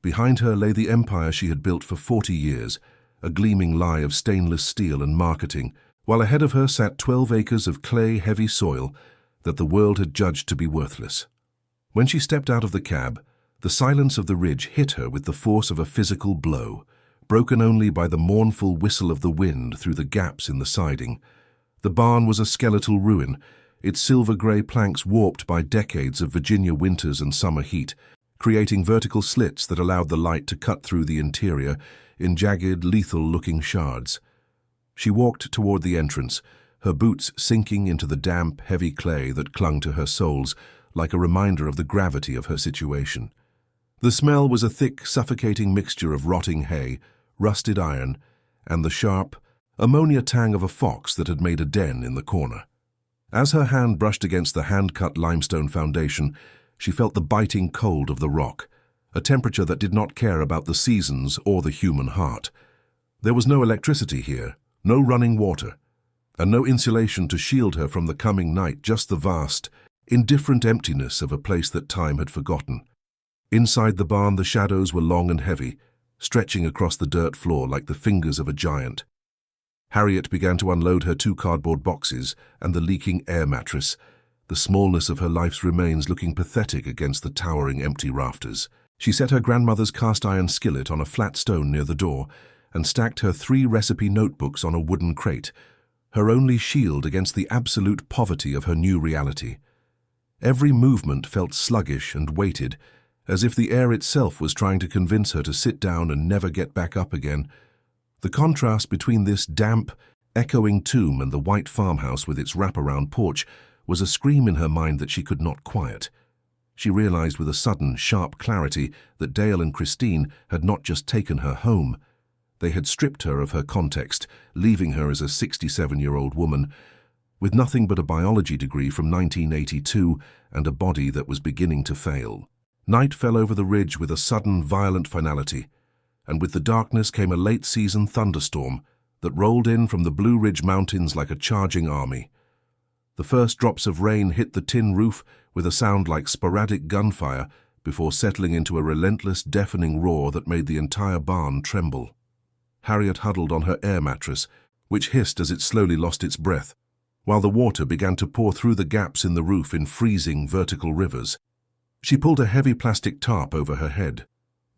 Behind her lay the empire she had built for 40 years, a gleaming lie of stainless steel and marketing, while ahead of her sat 12 acres of clay-heavy soil that the world had judged to be worthless. When she stepped out of the cab, the silence of the ridge hit her with the force of a physical blow, broken only by the mournful whistle of the wind through the gaps in the siding. The barn was a skeletal ruin, its silver-grey planks warped by decades of Virginia winters and summer heat, creating vertical slits that allowed the light to cut through the interior in jagged, lethal-looking shards. She walked toward the entrance, her boots sinking into the damp, heavy clay that clung to her soles like a reminder of the gravity of her situation. The smell was a thick, suffocating mixture of rotting hay, rusted iron, and the sharp, ammonia tang of a fox that had made a den in the corner. As her hand brushed against the hand-cut limestone foundation, she felt the biting cold of the rock, a temperature that did not care about the seasons or the human heart. There was no electricity here, no running water, and no insulation to shield her from the coming night, just the vast, indifferent emptiness of a place that time had forgotten. Inside the barn, the shadows were long and heavy, stretching across the dirt floor like the fingers of a giant. Harriet began to unload her 2 cardboard boxes and the leaking air mattress, the smallness of her life's remains looking pathetic against the towering empty rafters. She set her grandmother's cast-iron skillet on a flat stone near the door and stacked her 3 recipe notebooks on a wooden crate, her only shield against the absolute poverty of her new reality. Every movement felt sluggish and weighted, as if the air itself was trying to convince her to sit down and never get back up again. The contrast between this damp, echoing tomb and the white farmhouse with its wraparound porch was a scream in her mind that she could not quiet. She realized with a sudden, sharp clarity that Dale and Christine had not just taken her home. They had stripped her of her context, leaving her as a 67-year-old woman, with nothing but a biology degree from 1982 and a body that was beginning to fail. Night fell over the ridge with a sudden, violent finality, and with the darkness came a late-season thunderstorm that rolled in from the Blue Ridge Mountains like a charging army. The first drops of rain hit the tin roof with a sound like sporadic gunfire before settling into a relentless, deafening roar that made the entire barn tremble. Harriet huddled on her air mattress, which hissed as it slowly lost its breath, while the water began to pour through the gaps in the roof in freezing, vertical rivers. She pulled a heavy plastic tarp over her head,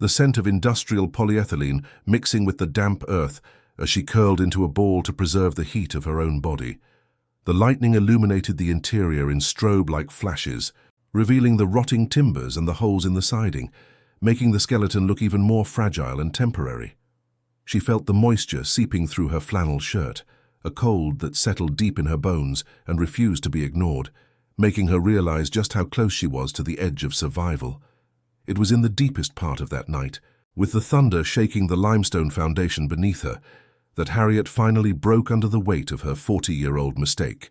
the scent of industrial polyethylene mixing with the damp earth as she curled into a ball to preserve the heat of her own body. The lightning illuminated the interior in strobe-like flashes, revealing the rotting timbers and the holes in the siding, making the skeleton look even more fragile and temporary. She felt the moisture seeping through her flannel shirt, a cold that settled deep in her bones and refused to be ignored, making her realize just how close she was to the edge of survival. It was in the deepest part of that night, with the thunder shaking the limestone foundation beneath her, that Harriet finally broke under the weight of her 40-year-old mistake.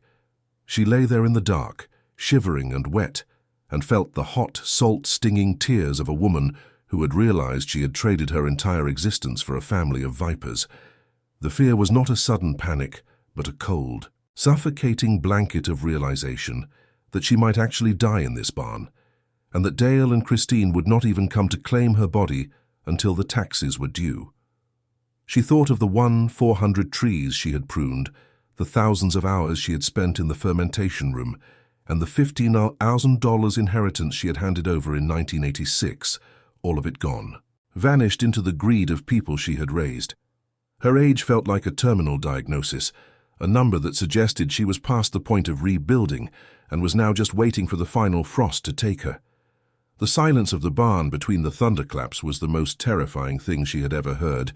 She lay there in the dark, shivering and wet, and felt the hot, salt-stinging tears of a woman who had realized she had traded her entire existence for a family of vipers. The fear was not a sudden panic, but a cold, suffocating blanket of realization that she might actually die in this barn, and that Dale and Christine would not even come to claim her body until the taxes were due. She thought of the 400 trees she had pruned, the thousands of hours she had spent in the fermentation room, and the $15,000 inheritance she had handed over in 1986, all of it gone, vanished into the greed of people she had raised. Her age felt like a terminal diagnosis, a number that suggested she was past the point of rebuilding and was now just waiting for the final frost to take her. The silence of the barn between the thunderclaps was the most terrifying thing she had ever heard,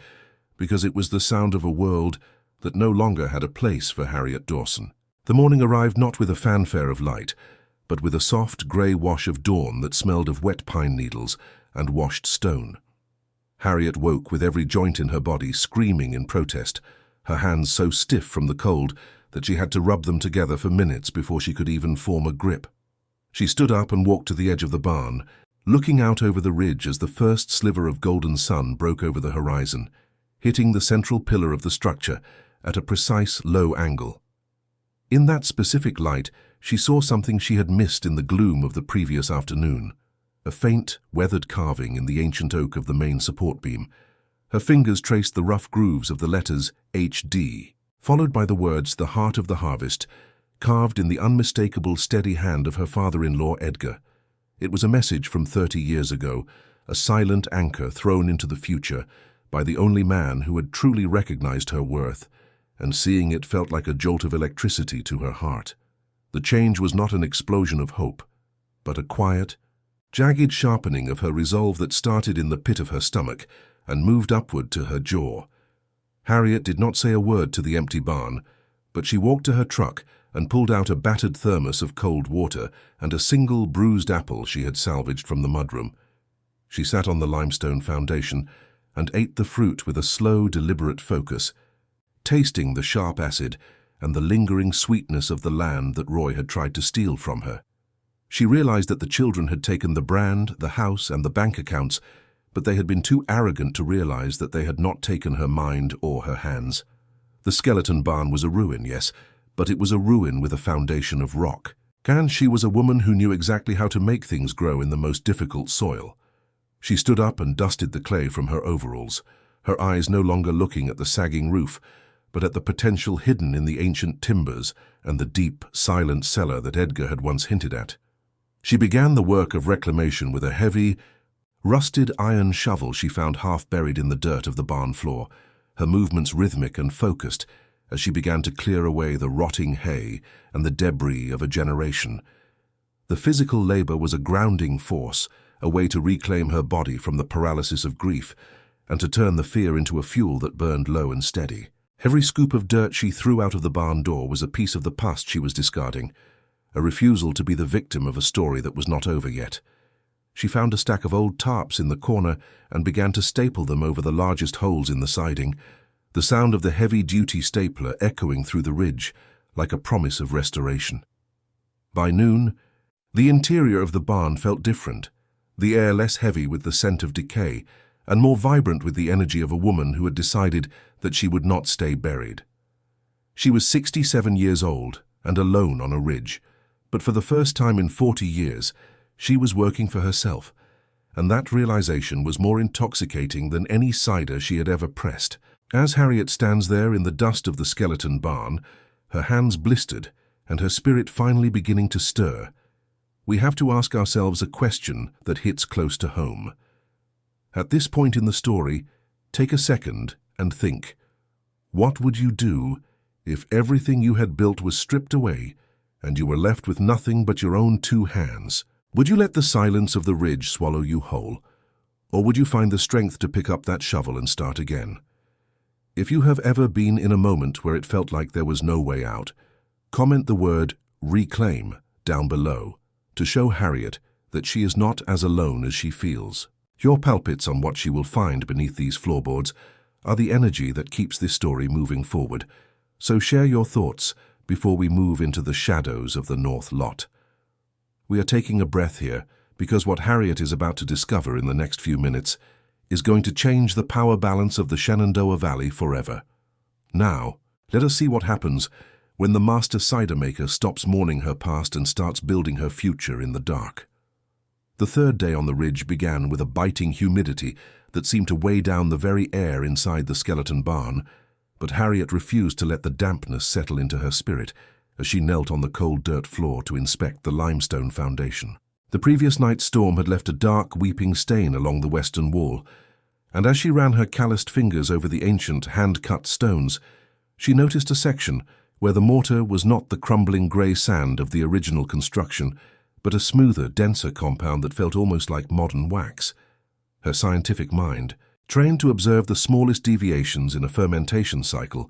because it was the sound of a world that no longer had a place for Harriet Dawson. The morning arrived not with a fanfare of light, but with a soft grey wash of dawn that smelled of wet pine needles and washed stone. Harriet woke with every joint in her body screaming in protest, her hands so stiff from the cold that she had to rub them together for minutes before she could even form a grip. She stood up and walked to the edge of the barn, looking out over the ridge as the first sliver of golden sun broke over the horizon, hitting the central pillar of the structure at a precise low angle. In that specific light, she saw something she had missed in the gloom of the previous afternoon, a faint, weathered carving in the ancient oak of the main support beam. Her fingers traced the rough grooves of the letters HD, followed by the words "The Heart of the Harvest," carved in the unmistakable steady hand of her father-in-law Edgar. It was a message from 30 years ago, a silent anchor thrown into the future by the only man who had truly recognized her worth, and seeing it felt like a jolt of electricity to her heart. The change was not an explosion of hope, but a quiet, jagged sharpening of her resolve that started in the pit of her stomach and moved upward to her jaw. Harriet did not say a word to the empty barn, but she walked to her truck and pulled out a battered thermos of cold water and a single bruised apple she had salvaged from the mudroom. She sat on the limestone foundation and ate the fruit with a slow, deliberate focus, tasting the sharp acid and the lingering sweetness of the land that Roy had tried to steal from her. She realized that the children had taken the brand, the house, and the bank accounts, but they had been too arrogant to realize that they had not taken her mind or her hands. The skeleton barn was a ruin, yes, but it was a ruin with a foundation of rock. And she was a woman who knew exactly how to make things grow in the most difficult soil. She stood up and dusted the clay from her overalls, her eyes no longer looking at the sagging roof, but at the potential hidden in the ancient timbers and the deep, silent cellar that Edgar had once hinted at. She began the work of reclamation with a heavy, rusted iron shovel she found half buried in the dirt of the barn floor, her movements rhythmic and focused as she began to clear away the rotting hay and the debris of a generation. The physical labor was a grounding force, a way to reclaim her body from the paralysis of grief and to turn the fear into a fuel that burned low and steady. Every scoop of dirt she threw out of the barn door was a piece of the past she was discarding, a refusal to be the victim of a story that was not over yet. She found a stack of old tarps in the corner and began to staple them over the largest holes in the siding, the sound of the heavy-duty stapler echoing through the ridge like a promise of restoration. By noon, the interior of the barn felt different, the air less heavy with the scent of decay and more vibrant with the energy of a woman who had decided that she would not stay buried. She was 67 years old and alone on a ridge, but for the first time in 40 years, she was working for herself, and that realization was more intoxicating than any cider she had ever pressed. As Harriet stands there in the dust of the skeleton barn, her hands blistered and her spirit finally beginning to stir, we have to ask ourselves a question that hits close to home. At this point in the story, take a second and think, what would you do If everything you had built was stripped away, and you were left with nothing but your own 2 hands, would you let the silence of the ridge swallow you whole, or would you find the strength to pick up that shovel and start again? If you have ever been in a moment where it felt like there was no way out, comment the word "reclaim" down below to show Harriet that she is not as alone as she feels. Your palpits on what she will find beneath these floorboards are the energy that keeps this story moving forward, so share your thoughts before we move into the shadows of the North Lot. We are taking a breath here because what Harriet is about to discover in the next few minutes is going to change the power balance of the Shenandoah Valley forever. Now, let us see what happens when the master cider maker stops mourning her past and starts building her future in the dark. The 3rd day on the ridge began with a biting humidity that seemed to weigh down the very air inside the skeleton barn, but Harriet refused to let the dampness settle into her spirit as she knelt on the cold dirt floor to inspect the limestone foundation. The previous night's storm had left a dark, weeping stain along the western wall, and as she ran her calloused fingers over the ancient, hand-cut stones, she noticed a section where the mortar was not the crumbling grey sand of the original construction, but a smoother, denser compound that felt almost like modern wax. Her scientific mind, trained to observe the smallest deviations in a fermentation cycle,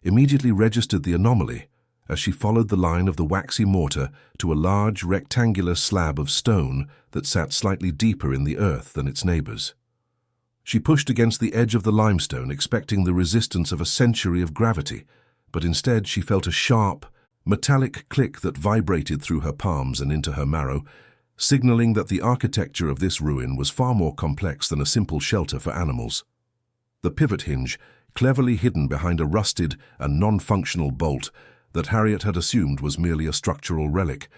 immediately registered the anomaly as she followed the line of the waxy mortar to a large, rectangular slab of stone that sat slightly deeper in the earth than its neighbors. She pushed against the edge of the limestone, expecting the resistance of a century of gravity, but instead she felt a sharp, metallic click that vibrated through her palms and into her marrow, signaling that the architecture of this ruin was far more complex than a simple shelter for animals. The pivot hinge, cleverly hidden behind a rusted and non-functional bolt that Harriet had assumed was merely a structural relic,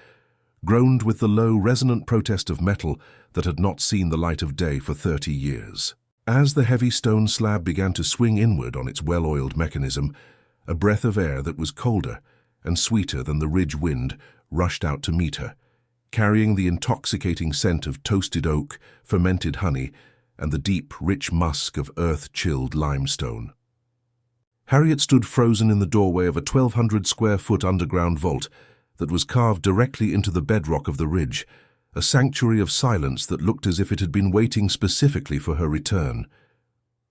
groaned with the low, resonant protest of metal that had not seen the light of day for 30 years. As the heavy stone slab began to swing inward on its well-oiled mechanism, a breath of air that was colder and sweeter than the ridge wind rushed out to meet her, carrying the intoxicating scent of toasted oak, fermented honey, and the deep, rich musk of earth-chilled limestone. Harriet stood frozen in the doorway of a 1,200-square-foot underground vault that was carved directly into the bedrock of the ridge, a sanctuary of silence that looked as if it had been waiting specifically for her return.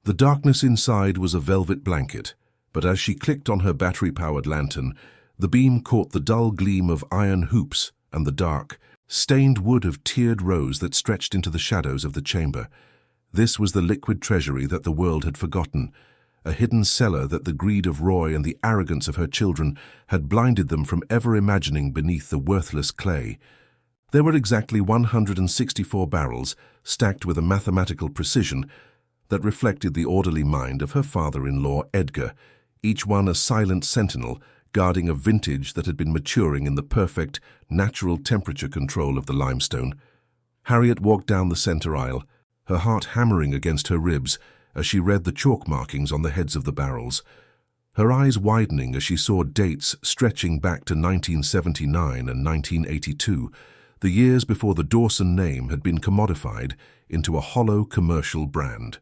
The darkness inside was a velvet blanket, but as she clicked on her battery-powered lantern, the beam caught the dull gleam of iron hoops and the dark, stained wood of tiered rows that stretched into the shadows of the chamber. This was the liquid treasury that the world had forgotten, a hidden cellar that the greed of Roy and the arrogance of her children had blinded them from ever imagining beneath the worthless clay. There were exactly 164 barrels, stacked with a mathematical precision that reflected the orderly mind of her father-in-law, Edgar, each one a silent sentinel guarding a vintage that had been maturing in the perfect, natural temperature control of the limestone. Harriet walked down the center aisle, her heart hammering against her ribs as she read the chalk markings on the heads of the barrels, her eyes widening as she saw dates stretching back to 1979 and 1982, the years before the Dawson name had been commodified into a hollow commercial brand.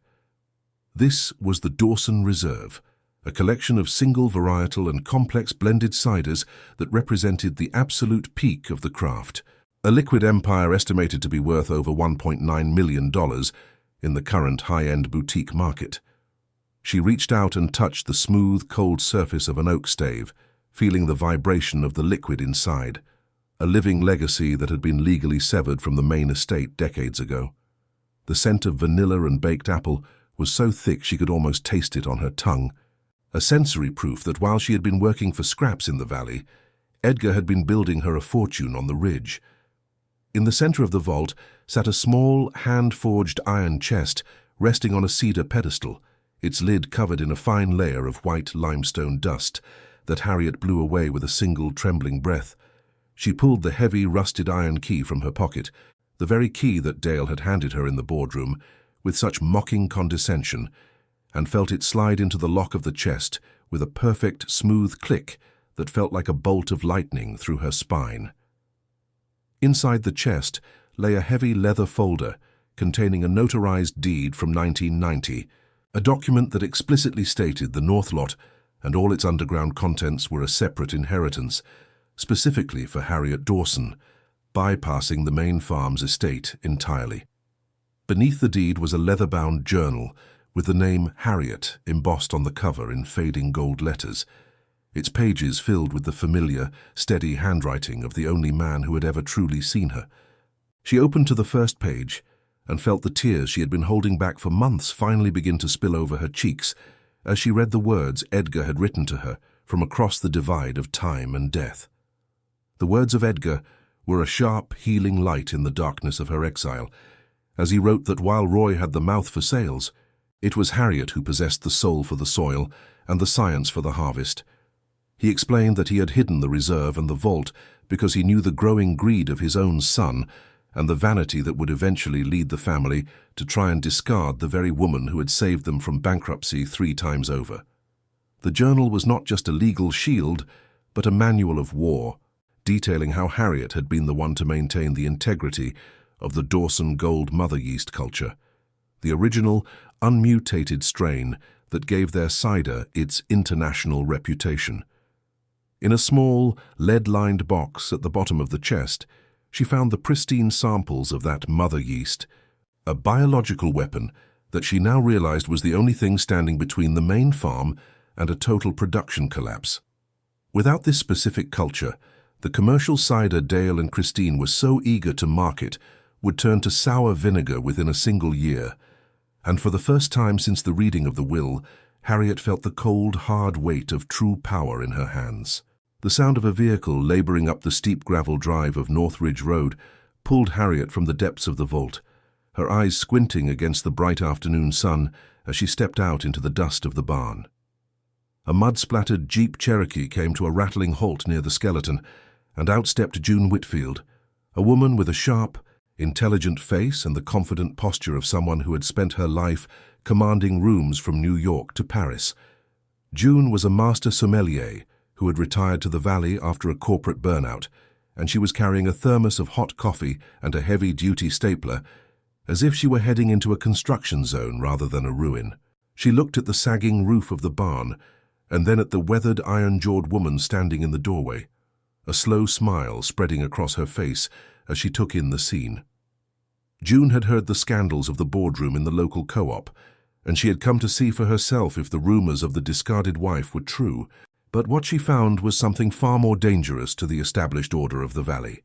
This was the Dawson Reserve, a collection of single varietal and complex blended ciders that represented the absolute peak of the craft, a liquid empire estimated to be worth over $1.9 million in the current high-end boutique market. She reached out and touched the smooth, cold surface of an oak stave, feeling the vibration of the liquid inside, a living legacy that had been legally severed from the main estate decades ago. The scent of vanilla and baked apple was so thick she could almost taste it on her tongue, a sensory proof that while she had been working for scraps in the valley, Edgar had been building her a fortune on the ridge. In the center of the vault sat a small, hand-forged iron chest resting on a cedar pedestal, its lid covered in a fine layer of white limestone dust that Harriet blew away with a single trembling breath. She pulled the heavy, rusted iron key from her pocket, the very key that Dale had handed her in the boardroom, with such mocking condescension, and felt it slide into the lock of the chest with a perfect, smooth click that felt like a bolt of lightning through her spine. Inside the chest lay a heavy leather folder containing a notarized deed from 1990, a document that explicitly stated the North Lot and all its underground contents were a separate inheritance, specifically for Harriet Dawson, bypassing the main farm's estate entirely. Beneath the deed was a leather-bound journal with the name Harriet embossed on the cover in fading gold letters, its pages filled with the familiar, steady handwriting of the only man who had ever truly seen her. She opened to the first page and felt the tears she had been holding back for months finally begin to spill over her cheeks as she read the words Edgar had written to her from across the divide of time and death. The words of Edgar were a sharp, healing light in the darkness of her exile, as he wrote that while Roy had the mouth for sales, it was Harriet who possessed the soul for the soil and the science for the harvest. He explained that he had hidden the reserve and the vault because he knew the growing greed of his own son and the vanity that would eventually lead the family to try and discard the very woman who had saved them from bankruptcy 3 times over. The journal was not just a legal shield, but a manual of war, detailing how Harriet had been the one to maintain the integrity of the Dawson gold mother yeast culture, the original, unmutated strain that gave their cider its international reputation. In a small, lead-lined box at the bottom of the chest, she found the pristine samples of that mother yeast, a biological weapon that she now realized was the only thing standing between the main farm and a total production collapse. Without this specific culture, the commercial cider Dale and Christine were so eager to market would turn to sour vinegar within a single year, and for the first time since the reading of the will, Harriet felt the cold, hard weight of true power in her hands. The sound of a vehicle laboring up the steep gravel drive of North Ridge Road pulled Harriet from the depths of the vault, her eyes squinting against the bright afternoon sun as she stepped out into the dust of the barn. A mud-splattered Jeep Cherokee came to a rattling halt near the skeleton, and out stepped June Whitfield, a woman with a sharp, intelligent face and the confident posture of someone who had spent her life commanding rooms from New York to Paris. June was a master sommelier who had retired to the valley after a corporate burnout, and she was carrying a thermos of hot coffee and a heavy-duty stapler, as if she were heading into a construction zone rather than a ruin. She looked at the sagging roof of the barn, and then at the weathered, iron-jawed woman standing in the doorway, a slow smile spreading across her face as she took in the scene. June had heard the scandals of the boardroom in the local co-op, and she had come to see for herself if the rumors of the discarded wife were true, but what she found was something far more dangerous to the established order of the valley.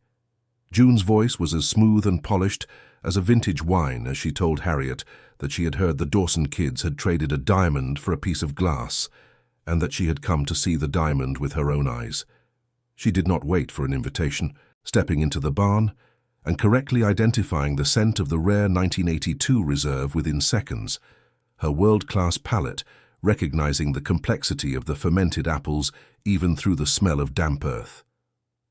June's voice was as smooth and polished as a vintage wine as she told Harriet that she had heard the Dawson kids had traded a diamond for a piece of glass, and that she had come to see the diamond with her own eyes. She did not wait for an invitation, stepping into the barn and correctly identifying the scent of the rare 1982 reserve within seconds, her world-class palate recognizing the complexity of the fermented apples even through the smell of damp earth.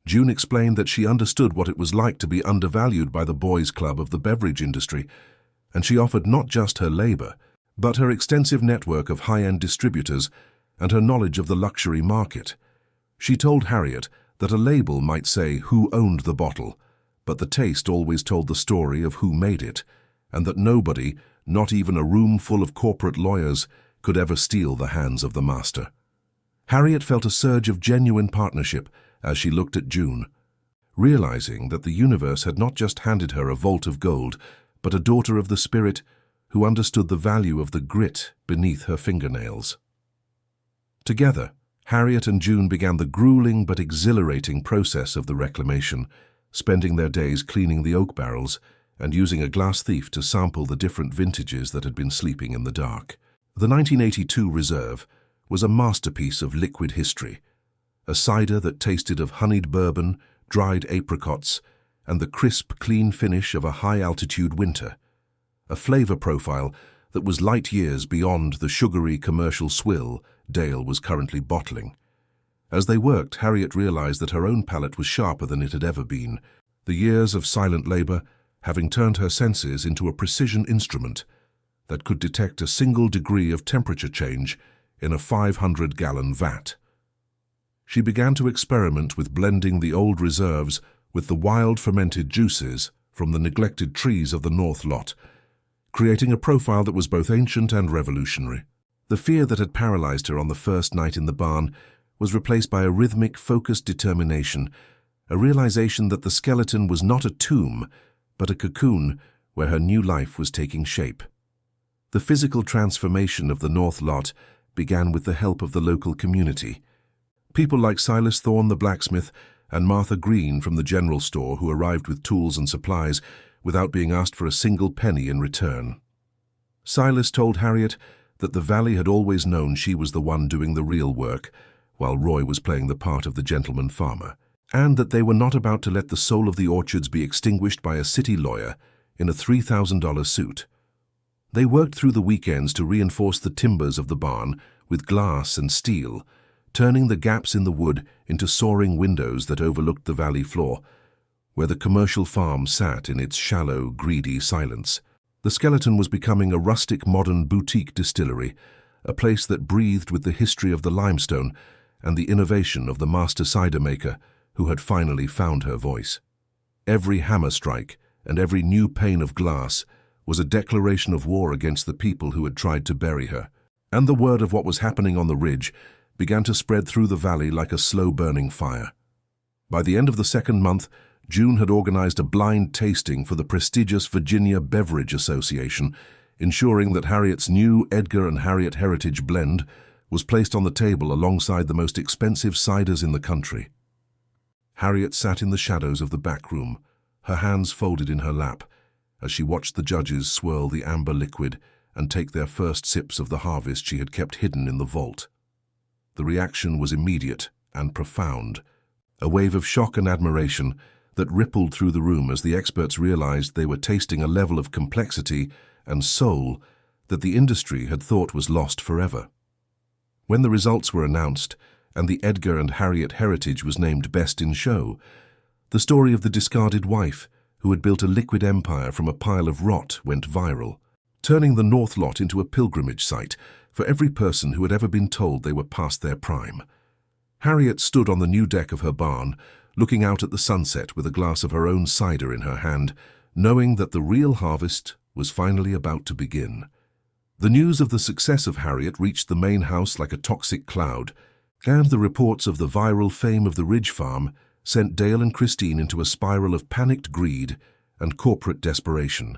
June explained that she understood what it was like to be undervalued by the boys' club of the beverage industry, and she offered not just her labor, but her extensive network of high-end distributors and her knowledge of the luxury market. She told Harriet that a label might say who owned the bottle, but the taste always told the story of who made it, and that nobody, not even a room full of corporate lawyers, could ever steal the hands of the master. Harriet felt a surge of genuine partnership as she looked at June, realizing that the universe had not just handed her a vault of gold, but a daughter of the spirit who understood the value of the grit beneath her fingernails. Together, Harriet and June began the grueling but exhilarating process of the reclamation, spending their days cleaning the oak barrels and using a glass thief to sample the different vintages that had been sleeping in the dark. The 1982 reserve was a masterpiece of liquid history, a cider that tasted of honeyed bourbon, dried apricots, and the crisp, clean finish of a high-altitude winter, a flavor profile that was light years beyond the sugary commercial swill Dale was currently bottling. As they worked, Harriet realized that her own palate was sharper than it had ever been, the years of silent labor having turned her senses into a precision instrument that could detect a single degree of temperature change in a 500-gallon vat. She began to experiment with blending the old reserves with the wild fermented juices from the neglected trees of the North Lot, creating a profile that was both ancient and revolutionary. The fear that had paralyzed her on the first night in the barn was replaced by a rhythmic, focused determination, a realization that the skeleton was not a tomb, but a cocoon where her new life was taking shape. The physical transformation of the North Lot began with the help of the local community. People like Silas Thorne the blacksmith and Martha Green from the general store who arrived with tools and supplies without being asked for a single penny in return. Silas told Harriet that the valley had always known she was the one doing the real work, while Roy was playing the part of the gentleman farmer, and that they were not about to let the soul of the orchards be extinguished by a city lawyer in a $3,000 suit. They worked through the weekends to reinforce the timbers of the barn with glass and steel, turning the gaps in the wood into soaring windows that overlooked the valley floor, where the commercial farm sat in its shallow, greedy silence. The skeleton was becoming a rustic modern boutique distillery, a place that breathed with the history of the limestone and the innovation of the master cider maker who had finally found her voice. Every hammer strike and every new pane of glass was a declaration of war against the people who had tried to bury her, and the word of what was happening on the ridge began to spread through the valley like a slow-burning fire. By the end of the second month, June had organized a blind tasting for the prestigious Virginia Beverage Association, ensuring that Harriet's new Edgar and Harriet Heritage blend was placed on the table alongside the most expensive ciders in the country. Harriet sat in the shadows of the back room, her hands folded in her lap, as she watched the judges swirl the amber liquid and take their first sips of the harvest she had kept hidden in the vault. The reaction was immediate and profound, a wave of shock and admiration that rippled through the room as the experts realized they were tasting a level of complexity and soul that the industry had thought was lost forever. When the results were announced and the Edgar and Harriet Heritage was named Best in Show, the story of the discarded wife who had built a liquid empire from a pile of rot went viral, turning the North Lot into a pilgrimage site for every person who had ever been told they were past their prime. Harriet stood on the new deck of her barn, looking out at the sunset with a glass of her own cider in her hand, knowing that the real harvest was finally about to begin. The news of the success of Harriet reached the main house like a toxic cloud, and the reports of the viral fame of the Ridge Farm sent Dale and Christine into a spiral of panicked greed and corporate desperation.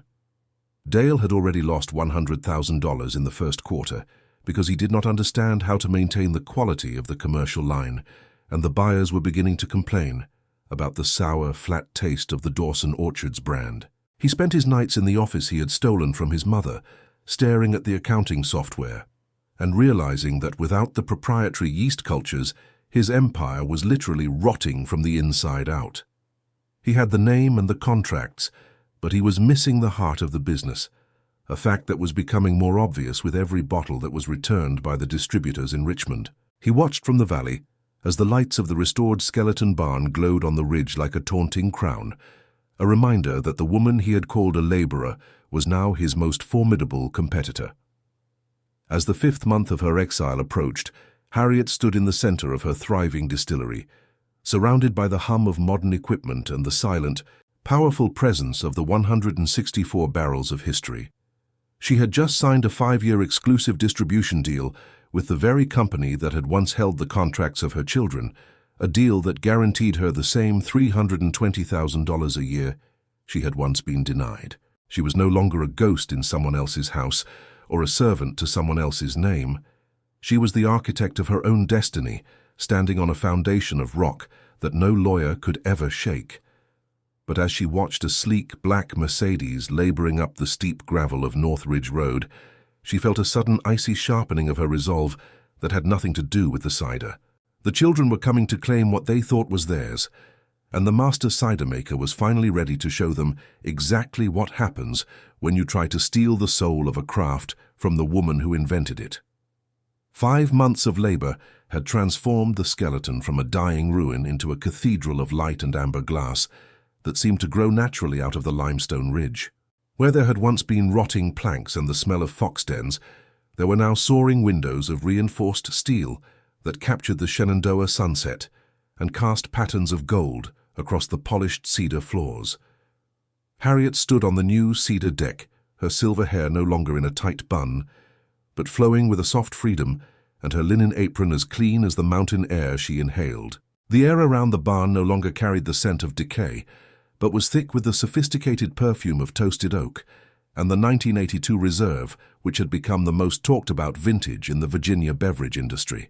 Dale had already lost $100,000 in the first quarter because he did not understand how to maintain the quality of the commercial line, and the buyers were beginning to complain about the sour, flat taste of the Dawson Orchards brand. He spent his nights in the office he had stolen from his mother, staring at the accounting software, and realizing that without the proprietary yeast cultures, his empire was literally rotting from the inside out. He had the name and the contracts, but he was missing the heart of the business, a fact that was becoming more obvious with every bottle that was returned by the distributors in Richmond. He watched from the valley as the lights of the restored skeleton barn glowed on the ridge like a taunting crown, a reminder that the woman he had called a laborer was now his most formidable competitor. As the 5th month of her exile approached, Harriet stood in the center of her thriving distillery, surrounded by the hum of modern equipment and the silent, powerful presence of the 164 barrels of history. She had just signed a 5-year exclusive distribution deal with the very company that had once held the contracts of her children, a deal that guaranteed her the same $320,000 a year she had once been denied. She was no longer a ghost in someone else's house or a servant to someone else's name. She was the architect of her own destiny, standing on a foundation of rock that no lawyer could ever shake. But as she watched a sleek black Mercedes laboring up the steep gravel of North Ridge Road, she felt a sudden icy sharpening of her resolve that had nothing to do with the cider. The children were coming to claim what they thought was theirs, and the master cider maker was finally ready to show them exactly what happens when you try to steal the soul of a craft from the woman who invented it. 5 months of labor had transformed the skeleton from a dying ruin into a cathedral of light and amber glass that seemed to grow naturally out of the limestone ridge. Where there had once been rotting planks and the smell of fox dens, there were now soaring windows of reinforced steel that captured the Shenandoah sunset and cast patterns of gold across the polished cedar floors. Harriet stood on the new cedar deck, her silver hair no longer in a tight bun, but flowing with a soft freedom, and her linen apron as clean as the mountain air she inhaled. The air around the barn no longer carried the scent of decay, but was thick with the sophisticated perfume of toasted oak and the 1982 Reserve, which had become the most talked-about vintage in the Virginia beverage industry.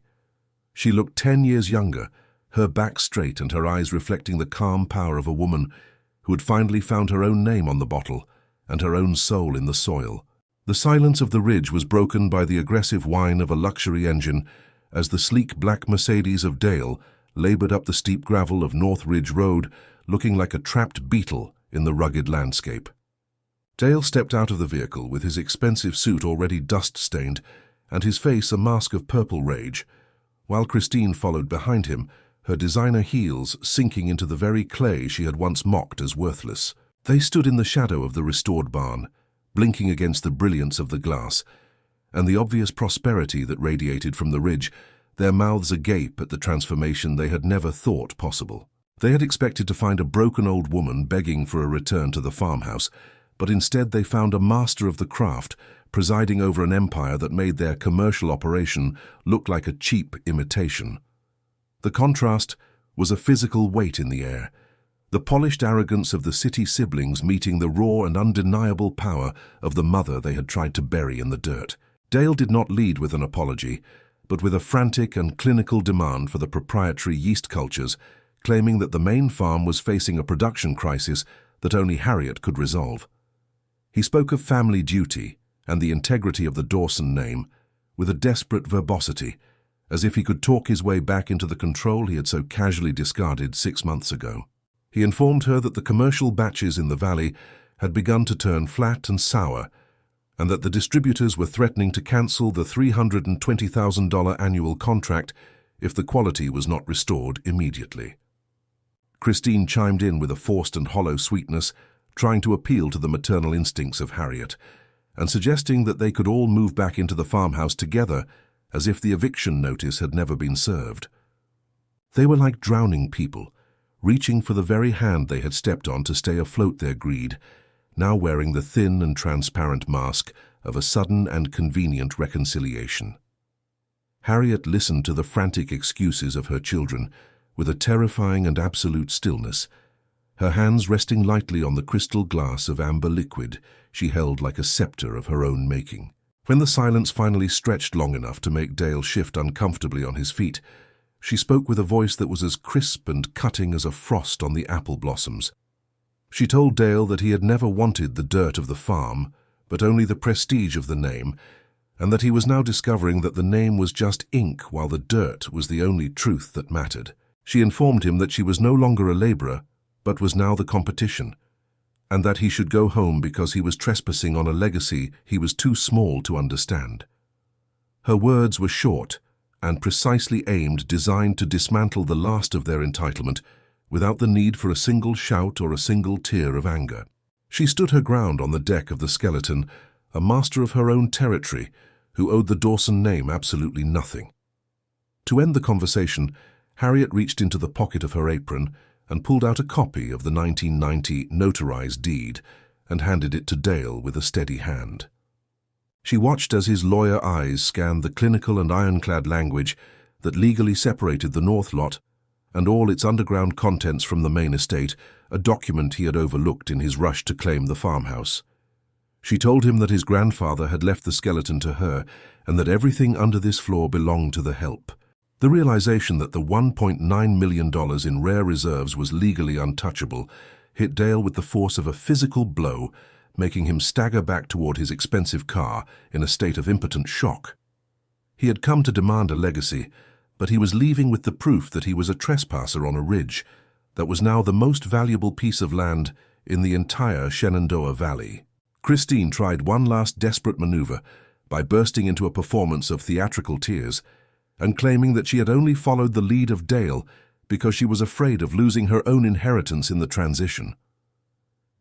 She looked 10 years younger, her back straight and her eyes reflecting the calm power of a woman who had finally found her own name on the bottle and her own soul in the soil. The silence of the ridge was broken by the aggressive whine of a luxury engine as the sleek black Mercedes of Dale labored up the steep gravel of North Ridge Road, looking like a trapped beetle in the rugged landscape. Dale stepped out of the vehicle with his expensive suit already dust-stained and his face a mask of purple rage, while Christine followed behind him, her designer heels sinking into the very clay she had once mocked as worthless. They stood in the shadow of the restored barn, blinking against the brilliance of the glass and the obvious prosperity that radiated from the ridge, their mouths agape at the transformation they had never thought possible. They had expected to find a broken old woman begging for a return to the farmhouse, but instead they found a master of the craft presiding over an empire that made their commercial operation look like a cheap imitation. The contrast was a physical weight in the air, the polished arrogance of the city siblings meeting the raw and undeniable power of the mother they had tried to bury in the dirt. Dale did not lead with an apology, but with a frantic and clinical demand for the proprietary yeast cultures, claiming that the main farm was facing a production crisis that only Harriet could resolve. He spoke of family duty and the integrity of the Dawson name with a desperate verbosity, as if he could talk his way back into the control he had so casually discarded 6 months ago. He informed her that the commercial batches in the valley had begun to turn flat and sour, and that the distributors were threatening to cancel the $320,000 annual contract if the quality was not restored immediately. Christine chimed in with a forced and hollow sweetness, trying to appeal to the maternal instincts of Harriet, and suggesting that they could all move back into the farmhouse together as if the eviction notice had never been served. They were like drowning people, reaching for the very hand they had stepped on to stay afloat their greed, now wearing the thin and transparent mask of a sudden and convenient reconciliation. Harriet listened to the frantic excuses of her children with a terrifying and absolute stillness, her hands resting lightly on the crystal glass of amber liquid she held like a scepter of her own making. When the silence finally stretched long enough to make Dale shift uncomfortably on his feet, she spoke with a voice that was as crisp and cutting as a frost on the apple blossoms. She told Dale that he had never wanted the dirt of the farm, but only the prestige of the name, and that he was now discovering that the name was just ink while the dirt was the only truth that mattered. She informed him that she was no longer a laborer, but was now the competition, and that he should go home because he was trespassing on a legacy he was too small to understand. Her words were short and precisely aimed, designed to dismantle the last of their entitlement without the need for a single shout or a single tear of anger. She stood her ground on the deck of the skeleton, a master of her own territory, who owed the Dawson name absolutely nothing. To end the conversation, Harriet reached into the pocket of her apron and pulled out a copy of the 1990 notarized deed and handed it to Dale with a steady hand. She watched as his lawyer eyes scanned the clinical and ironclad language that legally separated the North Lot and all its underground contents from the main estate, a document he had overlooked in his rush to claim the farmhouse. She told him that his grandfather had left the skeleton to her and that everything under this floor belonged to the help. The realization that the $1.9 million in rare reserves was legally untouchable hit Dale with the force of a physical blow, making him stagger back toward his expensive car in a state of impotent shock. He had come to demand a legacy, but he was leaving with the proof that he was a trespasser on a ridge that was now the most valuable piece of land in the entire Shenandoah Valley. Christine tried one last desperate maneuver by bursting into a performance of theatrical tears and claiming that she had only followed the lead of Dale because she was afraid of losing her own inheritance in the transition.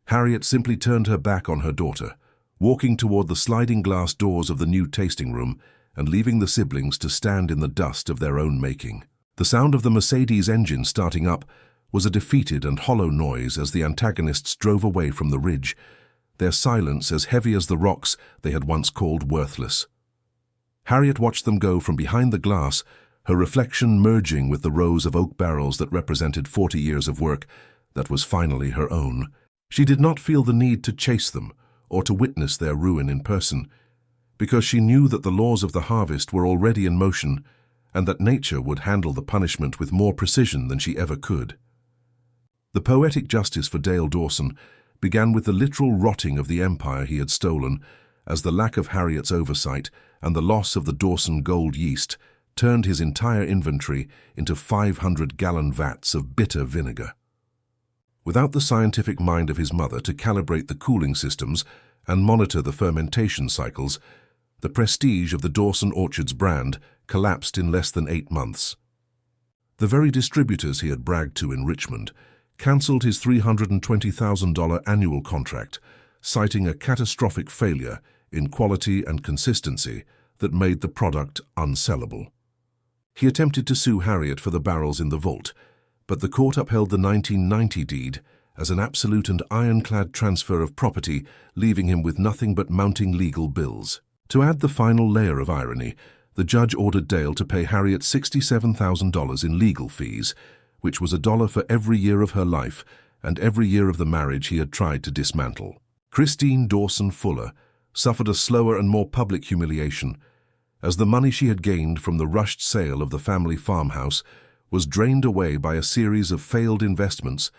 Harriet simply turned her back on her daughter, walking toward the sliding glass doors of the new tasting room and leaving the siblings to stand in the dust of their own making. The sound of the Mercedes engine starting up was a defeated and hollow noise as the antagonists drove away from the ridge, their silence as heavy as the rocks they had once called worthless. Harriet watched them go from behind the glass, her reflection merging with the rows of oak barrels that represented 40 years of work that was finally her own. She did not feel the need to chase them or to witness their ruin in person, because she knew that the laws of the harvest were already in motion and that nature would handle the punishment with more precision than she ever could. The poetic justice for Dale Dawson began with the literal rotting of the empire he had stolen, as the lack of Harriet's oversight and the loss of the Dawson gold yeast turned his entire inventory into 500-gallon vats of bitter vinegar. Without the scientific mind of his mother to calibrate the cooling systems and monitor the fermentation cycles, the prestige of the Dawson Orchards brand collapsed in less than 8 months. The very distributors he had bragged to in Richmond cancelled his $320,000 annual contract, citing a catastrophic failure in quality and consistency that made the product unsellable. He attempted to sue Harriet for the barrels in the vault, but the court upheld the 1990 deed as an absolute and ironclad transfer of property, leaving him with nothing but mounting legal bills. To add the final layer of irony, the judge ordered Dale to pay Harriet $67,000 in legal fees, which was $1 for every year of her life and every year of the marriage he had tried to dismantle. Christine Dawson Fuller suffered a slower and more public humiliation, as the money she had gained from the rushed sale of the family farmhouse was drained away by a series of failed investments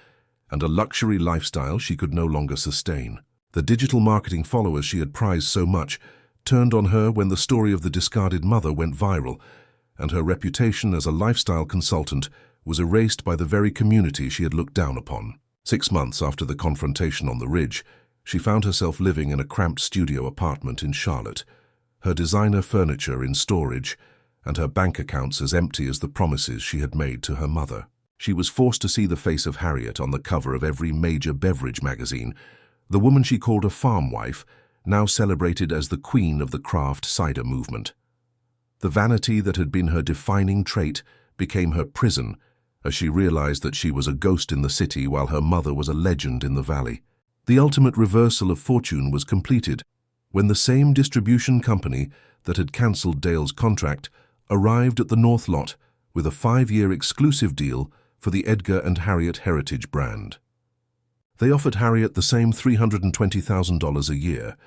and a luxury lifestyle she could no longer sustain. The digital marketing followers she had prized so much turned on her when the story of the discarded mother went viral, and her reputation as a lifestyle consultant was erased by the very community she had looked down upon. 6 months after the confrontation on the Ridge, she found herself living in a cramped studio apartment in Charlotte, her designer furniture in storage, and her bank accounts as empty as the promises she had made to her mother. She was forced to see the face of Harriet on the cover of every major beverage magazine, the woman she called a farm wife, now celebrated as the queen of the craft cider movement. The vanity that had been her defining trait became her prison as she realized that she was a ghost in the city while her mother was a legend in the valley. The ultimate reversal of fortune was completed when the same distribution company that had cancelled Dale's contract arrived at the North Lot with a 5-year exclusive deal for the Edgar and Harriet Heritage brand. They offered Harriet the same $320,000 a year,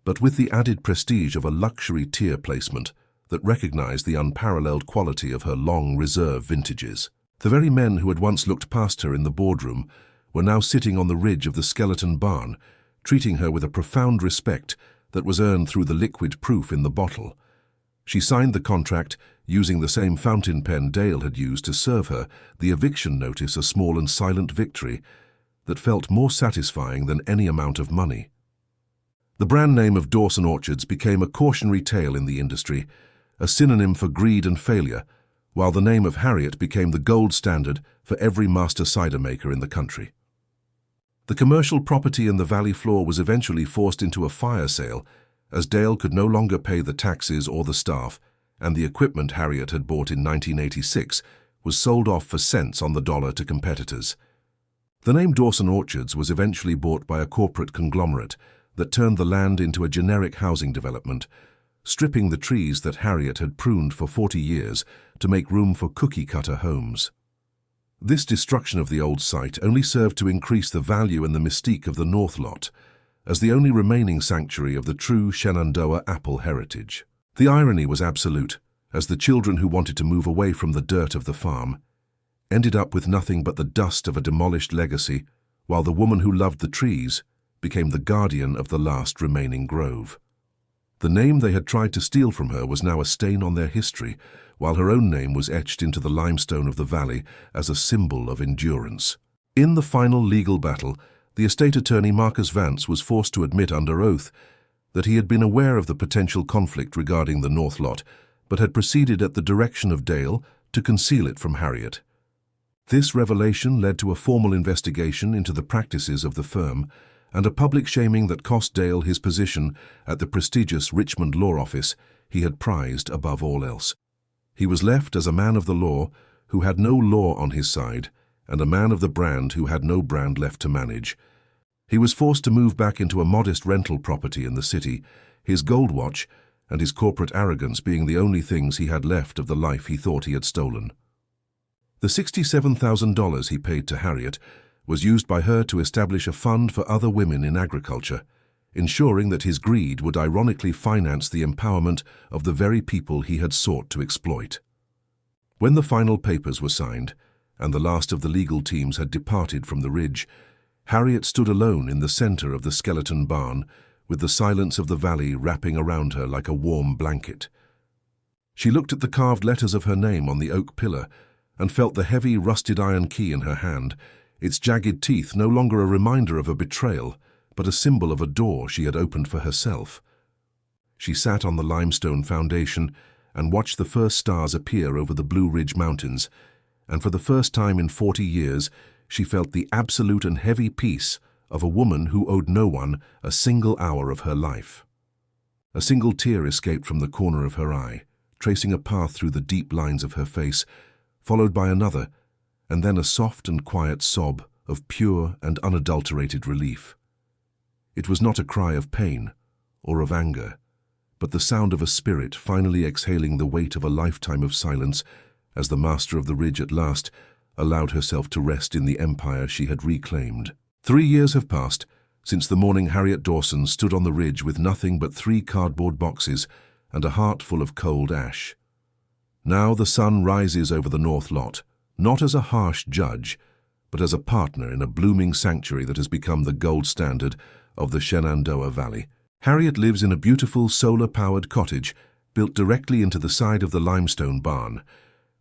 but with the added prestige of a luxury tier placement that recognized the unparalleled quality of her long reserve vintages. The very men who had once looked past her in the boardroom were now sitting on the ridge of the skeleton barn, treating her with a profound respect that was earned through the liquid proof in the bottle. She signed the contract using the same fountain pen Dale had used to serve her the eviction notice, a small and silent victory that felt more satisfying than any amount of money. The brand name of Dawson Orchards became a cautionary tale in the industry, a synonym for greed and failure, while the name of Harriet became the gold standard for every master cider maker in the country. The commercial property in the valley floor was eventually forced into a fire sale, as Dale could no longer pay the taxes or the staff, and the equipment Harriet had bought in 1986 was sold off for cents on the dollar to competitors. The name Dawson Orchards was eventually bought by a corporate conglomerate that turned the land into a generic housing development, stripping the trees that Harriet had pruned for 40 years to make room for cookie-cutter homes. This destruction of the old site only served to increase the value and the mystique of the North Lot, as the only remaining sanctuary of the true Shenandoah apple heritage. The irony was absolute, as the children who wanted to move away from the dirt of the farm ended up with nothing but the dust of a demolished legacy, while the woman who loved the trees became the guardian of the last remaining grove. The name they had tried to steal from her was now a stain on their history, while her own name was etched into the limestone of the valley as a symbol of endurance. In the final legal battle, the estate attorney Marcus Vance was forced to admit under oath that he had been aware of the potential conflict regarding the North Lot, but had proceeded at the direction of Dale to conceal it from Harriet. This revelation led to a formal investigation into the practices of the firm and a public shaming that cost Dale his position at the prestigious Richmond law office he had prized above all else. He was left as a man of the law who had no law on his side and a man of the brand who had no brand left to manage. He was forced to move back into a modest rental property in the city, his gold watch and his corporate arrogance being the only things he had left of the life he thought he had stolen. The $67,000 he paid to Harriet was used by her to establish a fund for other women in agriculture, ensuring that his greed would ironically finance the empowerment of the very people he had sought to exploit. When the final papers were signed, and the last of the legal teams had departed from the ridge, Harriet stood alone in the center of the skeleton barn, with the silence of the valley wrapping around her like a warm blanket. She looked at the carved letters of her name on the oak pillar and felt the heavy, rusted iron key in her hand, its jagged teeth no longer a reminder of a betrayal, but a symbol of a door she had opened for herself. She sat on the limestone foundation and watched the first stars appear over the Blue Ridge Mountains, and for the first time in 40 years, she felt the absolute and heavy peace of a woman who owed no one a single hour of her life. A single tear escaped from the corner of her eye, tracing a path through the deep lines of her face, followed by another, and then a soft and quiet sob of pure and unadulterated relief. It was not a cry of pain or of anger, but the sound of a spirit finally exhaling the weight of a lifetime of silence as the master of the ridge at last allowed herself to rest in the empire she had reclaimed. 3 years have passed since the morning Harriet Dawson stood on the ridge with nothing but 3 cardboard boxes and a heart full of cold ash. Now the sun rises over the North Lot, not as a harsh judge, but as a partner in a blooming sanctuary that has become the gold standard of the Shenandoah Valley. Harriet lives in a beautiful solar-powered cottage built directly into the side of the limestone barn,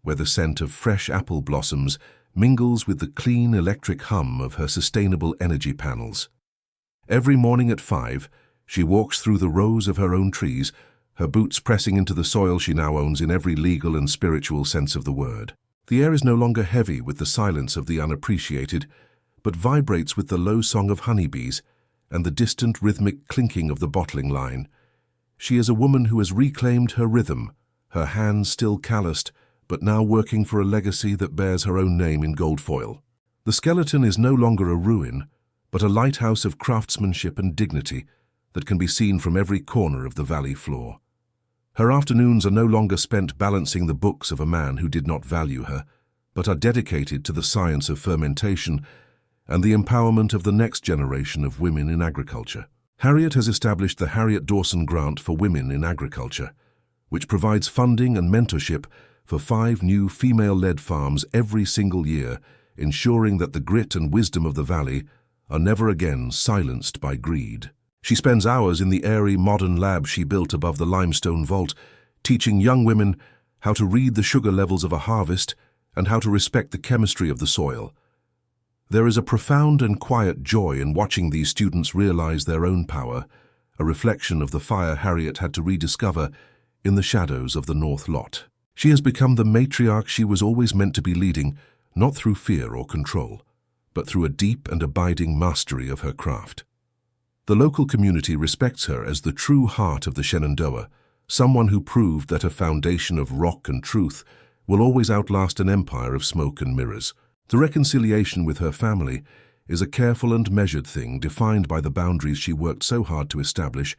where the scent of fresh apple blossoms mingles with the clean electric hum of her sustainable energy panels. Every morning at 5, she walks through the rows of her own trees, her boots pressing into the soil she now owns in every legal and spiritual sense of the word. The air is no longer heavy with the silence of the unappreciated, but vibrates with the low song of honeybees and the distant rhythmic clinking of the bottling line. She is a woman who has reclaimed her rhythm, her hands still calloused, but now working for a legacy that bears her own name in gold foil. The skeleton is no longer a ruin, but a lighthouse of craftsmanship and dignity that can be seen from every corner of the valley floor. Her afternoons are no longer spent balancing the books of a man who did not value her, but are dedicated to the science of fermentation and the empowerment of the next generation of women in agriculture. Harriet has established the Harriet Dawson Grant for Women in Agriculture, which provides funding and mentorship for 5 new female-led farms every single year, ensuring that the grit and wisdom of the valley are never again silenced by greed. She spends hours in the airy modern lab she built above the limestone vault, teaching young women how to read the sugar levels of a harvest and how to respect the chemistry of the soil. There is a profound and quiet joy in watching these students realize their own power, a reflection of the fire Harriet had to rediscover in the shadows of the North Lot. She has become the matriarch she was always meant to be leading, not through fear or control, but through a deep and abiding mastery of her craft. The local community respects her as the true heart of the Shenandoah, someone who proved that a foundation of rock and truth will always outlast an empire of smoke and mirrors. The reconciliation with her family is a careful and measured thing defined by the boundaries she worked so hard to establish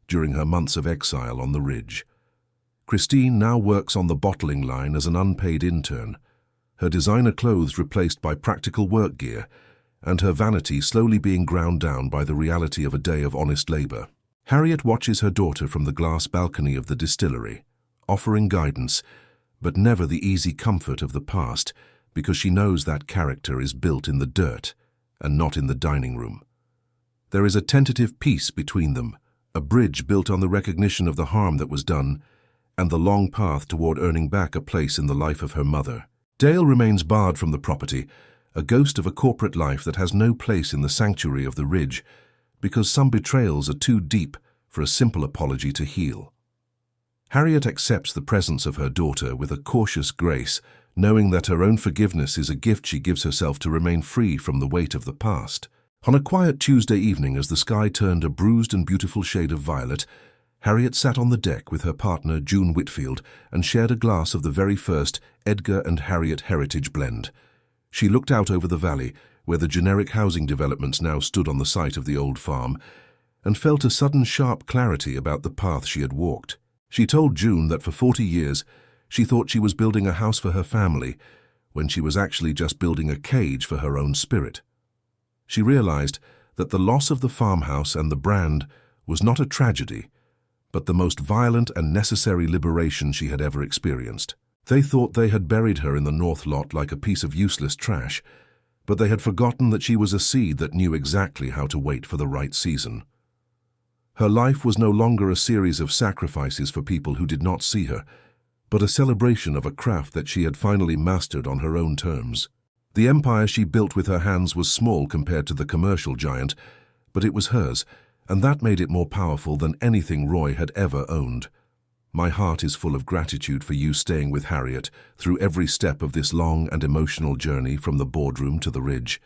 during her months of exile on the ridge. Christine now works on the bottling line as an unpaid intern, her designer clothes replaced by practical work gear, and her vanity slowly being ground down by the reality of a day of honest labor. Harriet watches her daughter from the glass balcony of the distillery, offering guidance, but never the easy comfort of the past, because she knows that character is built in the dirt and not in the dining room. There is a tentative peace between them, a bridge built on the recognition of the harm that was done, and the long path toward earning back a place in the life of her mother. Dale remains barred from the property, a ghost of a corporate life that has no place in the sanctuary of the ridge, because some betrayals are too deep for a simple apology to heal. Harriet accepts the presence of her daughter with a cautious grace, knowing that her own forgiveness is a gift she gives herself to remain free from the weight of the past. On a quiet Tuesday evening, as the sky turned a bruised and beautiful shade of violet, Harriet sat on the deck with her partner June Whitfield and shared a glass of the very first Edgar and Harriet Heritage blend. She looked out over the valley, where the generic housing developments now stood on the site of the old farm, and felt a sudden sharp clarity about the path she had walked. She told June that for 40 years she thought she was building a house for her family when she was actually just building a cage for her own spirit. She realized that the loss of the farmhouse and the brand was not a tragedy, but the most violent and necessary liberation she had ever experienced. They thought they had buried her in the north lot like a piece of useless trash, but they had forgotten that she was a seed that knew exactly how to wait for the right season. Her life was no longer a series of sacrifices for people who did not see her, but a celebration of a craft that she had finally mastered on her own terms. The empire she built with her hands was small compared to the commercial giant, but it was hers, and that made it more powerful than anything Roy had ever owned. My heart is full of gratitude for you staying with Harriet through every step of this long and emotional journey from the boardroom to the ridge.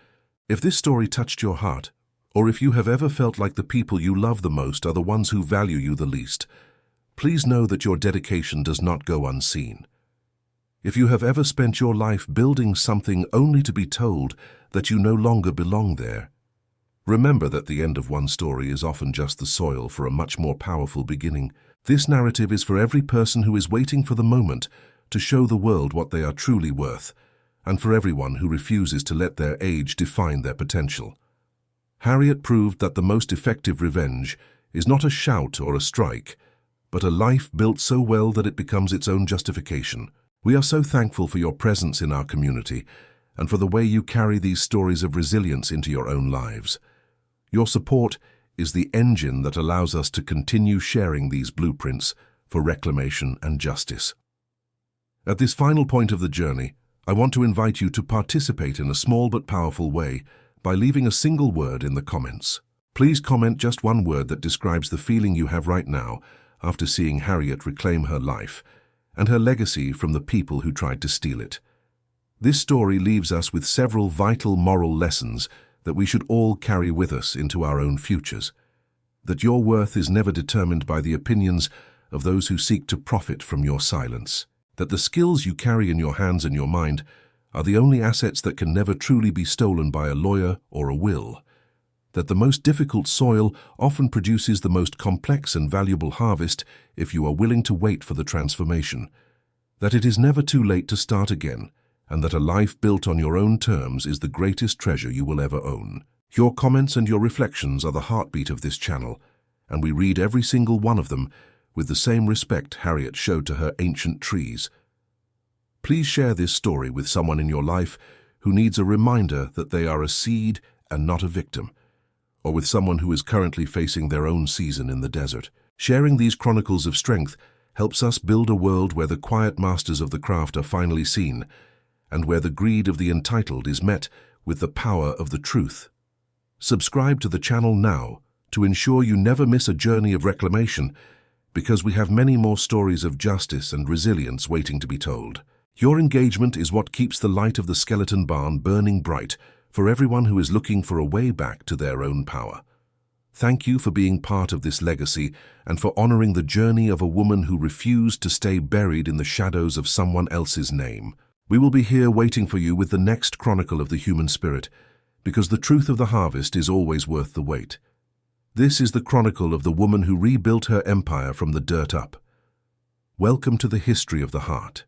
If this story touched your heart, or if you have ever felt like the people you love the most are the ones who value you the least, please know that your dedication does not go unseen. If you have ever spent your life building something only to be told that you no longer belong there, remember that the end of one story is often just the soil for a much more powerful beginning. This narrative is for every person who is waiting for the moment to show the world what they are truly worth, and for everyone who refuses to let their age define their potential. Harriet proved that the most effective revenge is not a shout or a strike, but a life built so well that it becomes its own justification. We are so thankful for your presence in our community and for the way you carry these stories of resilience into your own lives. Your support is the engine that allows us to continue sharing these blueprints for reclamation and justice. At this final point of the journey, I want to invite you to participate in a small but powerful way by leaving a single word in the comments. Please comment just one word that describes the feeling you have right now after seeing Harriet reclaim her life and her legacy from the people who tried to steal it. This story leaves us with several vital moral lessons that we should all carry with us into our own futures. That your worth is never determined by the opinions of those who seek to profit from your silence. That the skills you carry in your hands and your mind are the only assets that can never truly be stolen by a lawyer or a will. That the most difficult soil often produces the most complex and valuable harvest if you are willing to wait for the transformation. That it is never too late to start again, and that a life built on your own terms is the greatest treasure you will ever own. Your comments and your reflections are the heartbeat of this channel, and we read every single one of them with the same respect Harriet showed to her ancient trees. Please share this story with someone in your life who needs a reminder that they are a seed and not a victim, or with someone who is currently facing their own season in the desert. Sharing these chronicles of strength helps us build a world where the quiet masters of the craft are finally seen, and where the greed of the entitled is met with the power of the truth. Subscribe to the channel now to ensure you never miss a journey of reclamation, because we have many more stories of justice and resilience waiting to be told. Your engagement is what keeps the light of the skeleton barn burning bright for everyone who is looking for a way back to their own power. Thank you for being part of this legacy and for honoring the journey of a woman who refused to stay buried in the shadows of someone else's name. We will be here waiting for you with the next chronicle of the human spirit, because the truth of the harvest is always worth the wait. This is the chronicle of the woman who rebuilt her empire from the dirt up. Welcome to the history of the heart.